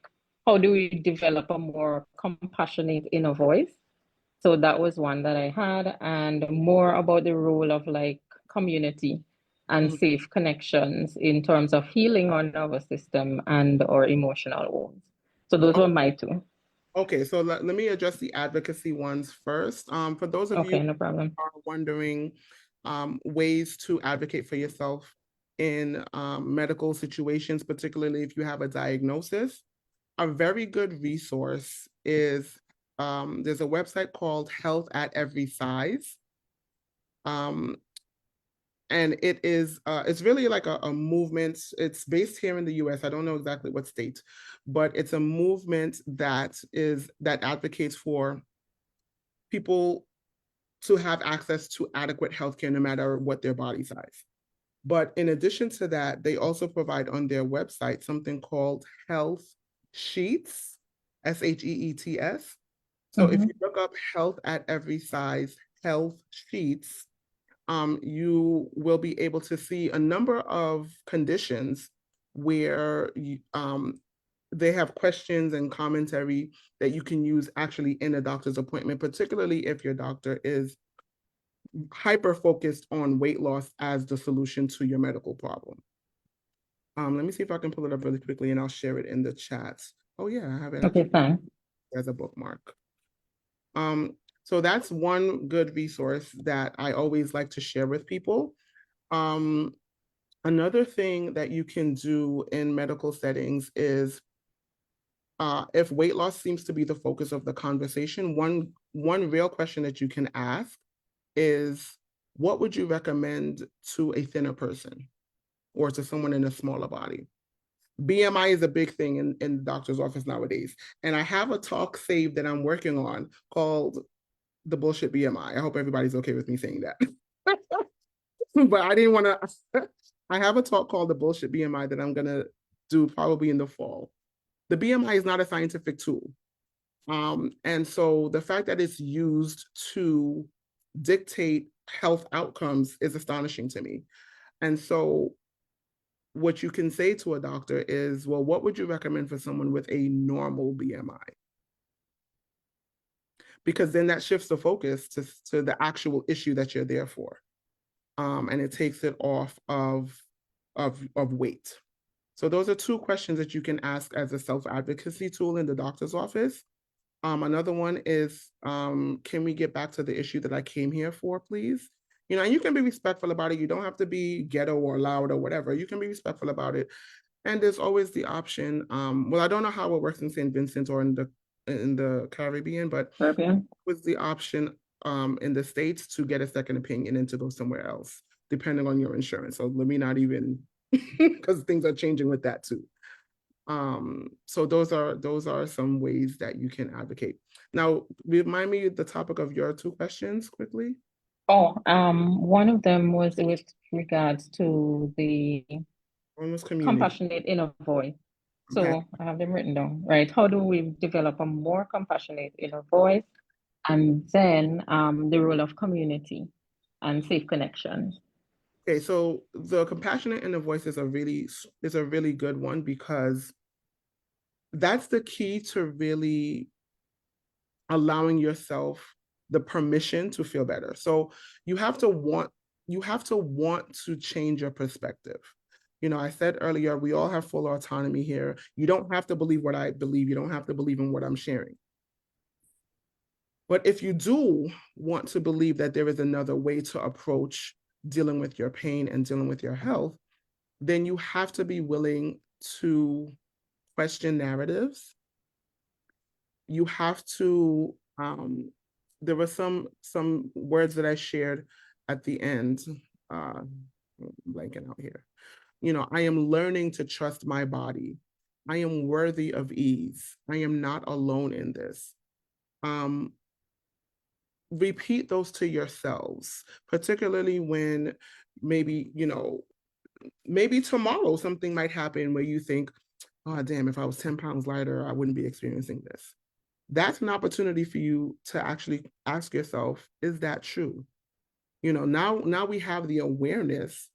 how do we develop a more compassionate inner voice? So that was one that I had, and more about the role of like community and Mhm. safe connections in terms of healing our nervous system and our emotional wounds. So those Oh, were my two. okay, so let me address the advocacy ones first. For those of you Okay, no problem. who are wondering ways to advocate for yourself in medical situations, particularly if you have a diagnosis, a very good resource is there's a website called Health at Every Size. Um, and it's really like a movement. It's based here in the US. I don't know exactly what state, but it's a movement that advocates for people to have access to adequate healthcare no matter what their body size. But in addition to that, they also provide on their website something called Health Sheets, SHEETS. So if you Mm-hmm. look up Health at Every Size Health Sheets, you will be able to see a number of conditions where they have questions and commentary that you can use actually in a doctor's appointment, particularly if your doctor is hyper focused on weight loss as the solution to your medical problem. Let me see if I can pull it up really quickly and I'll share it in the chat. Oh yeah, I have it Okay, actually fine. as a bookmark. So that's one good resource that I always like to share with people. Um, Another thing that you can do in medical settings is if weight loss seems to be the focus of the conversation, one real question that you can ask is, what would you recommend to a thinner person or to someone in a smaller body? BMI is a big thing in the doctor's office nowadays. And I have a talk saved that I'm working on called The Bullshit BMI. I hope everybody's okay with me saying that. But I didn't want to. I have a talk called The Bullshit BMI that I'm going to do probably in the fall. The BMI is not a scientific tool. And so the fact that it's used to dictate health outcomes is astonishing to me. And so what you can say to a doctor is, well, what would you recommend for someone with a normal BMI? Because then that shifts the focus to the actual issue that you're there for. And it takes it off of weight. So those are two questions that you can ask as a self-advocacy tool in the doctor's office. Another one is, can we get back to the issue that I came here for, please? You know, and you can be respectful about it. You don't have to be ghetto or loud or whatever. You can be respectful about it. And there's always the option. Well, I don't know how it works in St. Vincent or in the Caribbean, but Caribbean. was the option in the States to get a second opinion and to go somewhere else, depending on your insurance. So let me not even, because things are changing with that too. So those are some ways that you can advocate. Now, remind me the topic of your two questions quickly. Oh, one of them was with regards to the One was community. compassionate inner voice. Okay. So I have them written down, right? How do we develop a more compassionate inner voice? And then the role of community and safe connections. Okay, so the compassionate inner voice is a really good one because that's the key to really allowing yourself the permission to feel better. So you have to want to change your perspective. You know, I said earlier, we all have full autonomy here. You don't have to believe what I believe. You don't have to believe in what I'm sharing. But if you do want to believe that there is another way to approach dealing with your pain and dealing with your health, then you have to be willing to question narratives. You have to there were some words that I shared at the end. blanking out here. I am learning to trust my body. I am worthy of ease. I am not alone in this. Repeat those to yourselves, particularly when maybe, maybe tomorrow something might happen where you think, oh, damn, if I was 10 pounds lighter, I wouldn't be experiencing this. That's an opportunity for you to actually ask yourself, is that true? Now we have the awareness.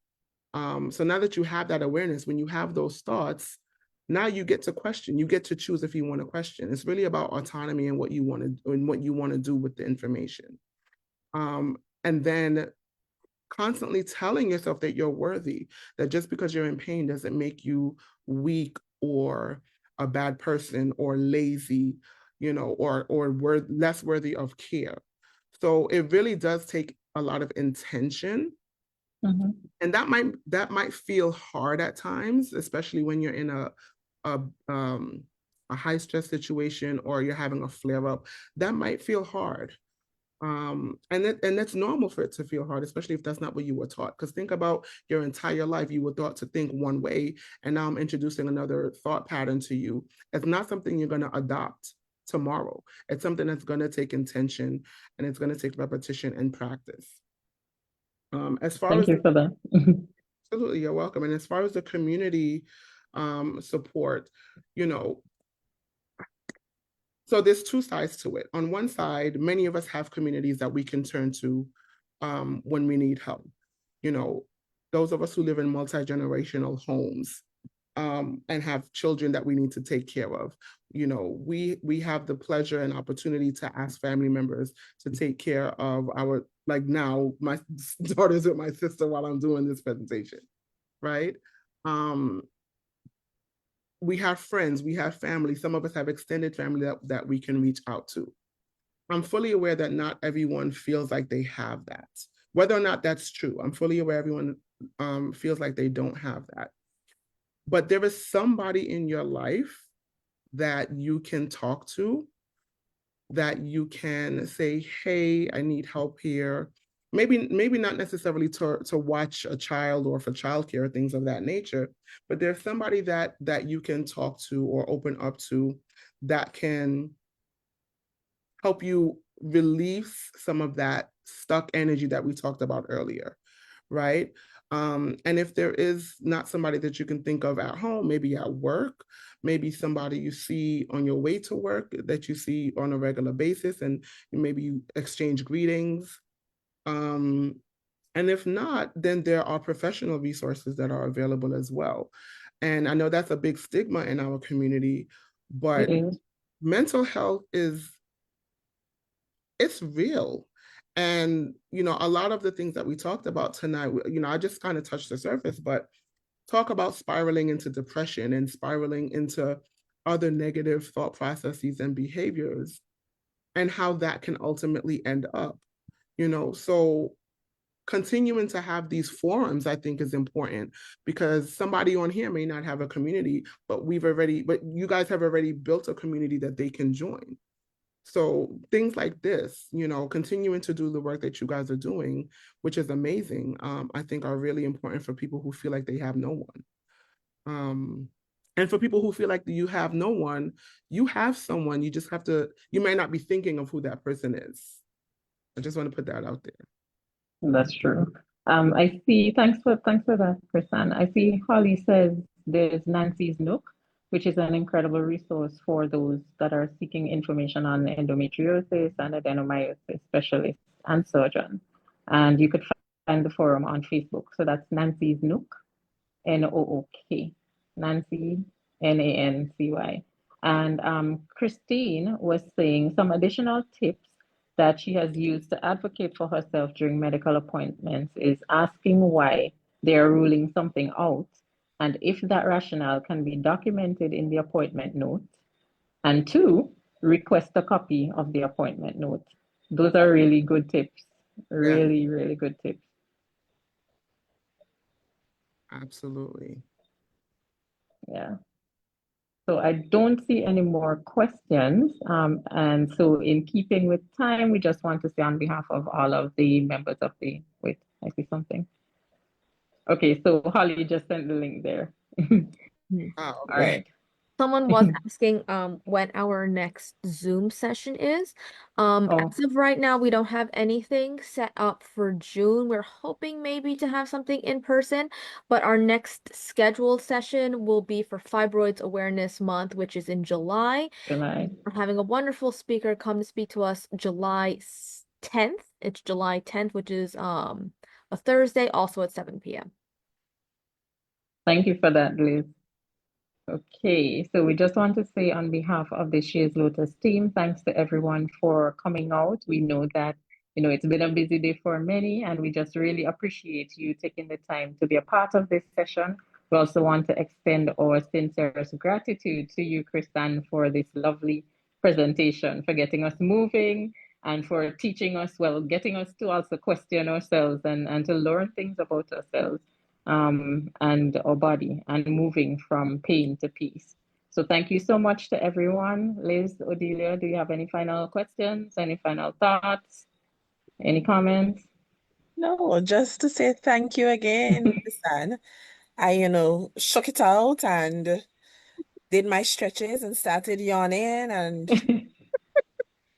So now that you have that awareness, when you have those thoughts, now you get to question, you get to choose if you want to question. It's really about autonomy and what you want to do with the information. And then constantly telling yourself that you're worthy, that just because you're in pain doesn't make you weak or a bad person or lazy, or less worthy of care. So it really does take a lot of intention. Mm-hmm. And that might feel hard at times, especially when you're in a high stress situation or you're having a flare up. That might feel hard. And that's normal for it to feel hard, especially if that's not what you were taught. Because think about your entire life, you were taught to think one way, and now I'm introducing another thought pattern to you. It's not something you're going to adopt tomorrow. It's something that's going to take intention, and it's going to take repetition and practice. As far Thank as you for that. Absolutely, you're welcome. And as far as the community support, so there's two sides to it. On one side, many of us have communities that we can turn to when we need help. Those of us who live in multi-generational homes and have children that we need to take care of. We have the pleasure and opportunity to ask family members to take care of our, like now, my daughter's with my sister while I'm doing this presentation, right? We have friends, we have family. Some of us have extended family that we can reach out to. I'm fully aware that not everyone feels like they have that. Whether or not that's true, I'm fully aware everyone feels like they don't have that. But there is somebody in your life that you can talk to, that you can say, hey, I need help here. Maybe not necessarily to watch a child or for childcare, things of that nature, but there's somebody that you can talk to or open up to that can help you release some of that stuck energy that we talked about earlier, right? And if there is not somebody that you can think of at home, maybe at work, maybe somebody you see on your way to work that you see on a regular basis, and maybe you exchange greetings. And if not, then there are professional resources that are available as well. And I know that's a big stigma in our community, but mental health it's real. And, a lot of the things that we talked about tonight, I just kind of touched the surface, but talk about spiraling into depression and spiraling into other negative thought processes and behaviors and how that can ultimately end up, so continuing to have these forums, I think, is important because somebody on here may not have a community, but you guys have already built a community that they can join. So things like this, continuing to do the work that you guys are doing, which is amazing, I think are really important for people who feel like they have no one. And for people who feel like you have no one, you have someone, you may not be thinking of who that person is. I just want to put that out there. That's true. I see, thanks for that, Krisann. I see Holly says there's Nancy's Nook, which is an incredible resource for those that are seeking information on endometriosis and adenomyosis specialists and surgeons. And you could find the forum on Facebook. So that's Nancy's Nook, Nook, Nancy, Nancy. And Christine was saying some additional tips that she has used to advocate for herself during medical appointments is asking why they are ruling something out and if that rationale can be documented in the appointment note. And two, request a copy of the appointment note. Those are really good tips. Really, really good tips. Absolutely. Yeah. So I don't see any more questions. And so in keeping with time, we just want to say on behalf of all of the members of wait, I see something. Okay, so Holly just sent the link there. Hmm. Ah, All okay. right. Someone was asking when our next Zoom session is. Oh, As of right now, we don't have anything set up for June. We're hoping maybe to have something in person, but our next scheduled session will be for Fibroids Awareness Month, which is in July. July. We're having a wonderful speaker come to speak to us July 10th. It's July 10th, which is a Thursday, also at 7 p.m. Thank you for that, Liz. Okay, so we just want to say on behalf of the Shares Lotus team, thanks to everyone for coming out. We know that, it's been a busy day for many, and we just really appreciate you taking the time to be a part of this session. We also want to extend our sincerest gratitude to you, Krisann, for this lovely presentation, for getting us moving and for teaching us, well, getting us to also question ourselves and to learn things about ourselves and our body and moving from pain to peace. So thank you so much to everyone. Liz, Odelia, do you have any final questions, any final thoughts, any comments? No, just to say thank you again, Krisann. I, shook it out and did my stretches and started yawning, and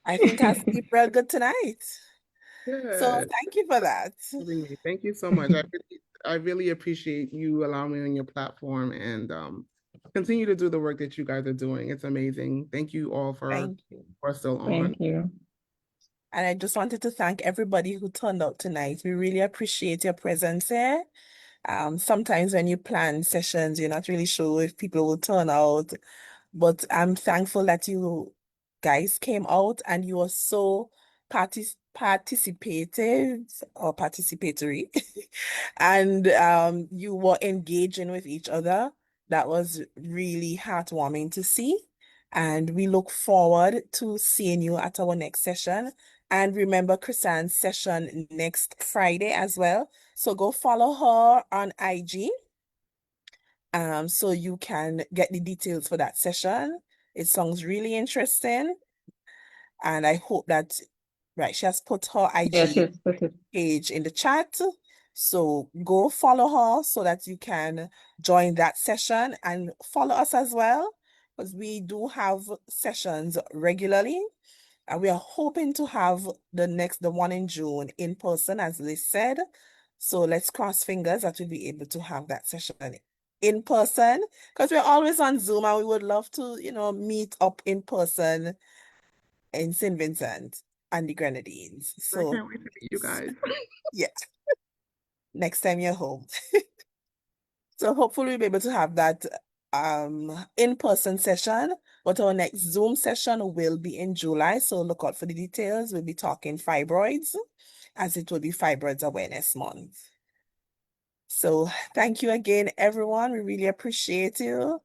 I think I'll sleep real good tonight. So Good. thank you for that. Having me. Thank you so much. I really appreciate you allowing me on your platform and continue to do the work that you guys are doing. It's amazing. Thank you all for Thank you. still on. Thank you. And I just wanted to thank everybody who turned out tonight. We really appreciate your presence here. Sometimes when you plan sessions, you're not really sure if people will turn out, but I'm thankful that you guys came out and you were so participative or participatory, and you were engaging with each other. That was really heartwarming to see. And we look forward to seeing you at our next session. And remember Krisann's session next Friday as well. So go follow her on IG, so you can get the details for that session. It sounds really interesting. And I hope that, right, she has put her Yes, IG yes, put it. page in the chat. So go follow her so that you can join that session and follow us as well, because we do have sessions regularly. And we are hoping to have the one in June in person, as Liz said. So let's cross fingers that we'll be able to have that session in person, because we're always on Zoom and we would love to, meet up in person in St. Vincent and the Grenadines. I So can't wait to meet you guys. yeah, next time you're home. So hopefully we'll be able to have that in-person session, but our next Zoom session will be in July. So look out for the details. We'll be talking fibroids, as it will be Fibroids Awareness Month. So thank you again, everyone. We really appreciate you.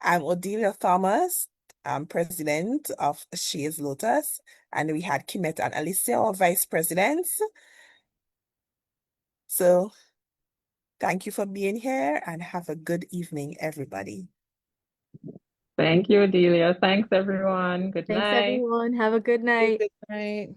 I'm Odelia Thomas. I'm president of Shares Lotus, and we had Kimet and Alicia, our vice presidents. So thank you for being here and have a good evening, everybody. Thank you, Adelia. Thanks, everyone. Good Thanks, night. everyone. Have a good night. Good night.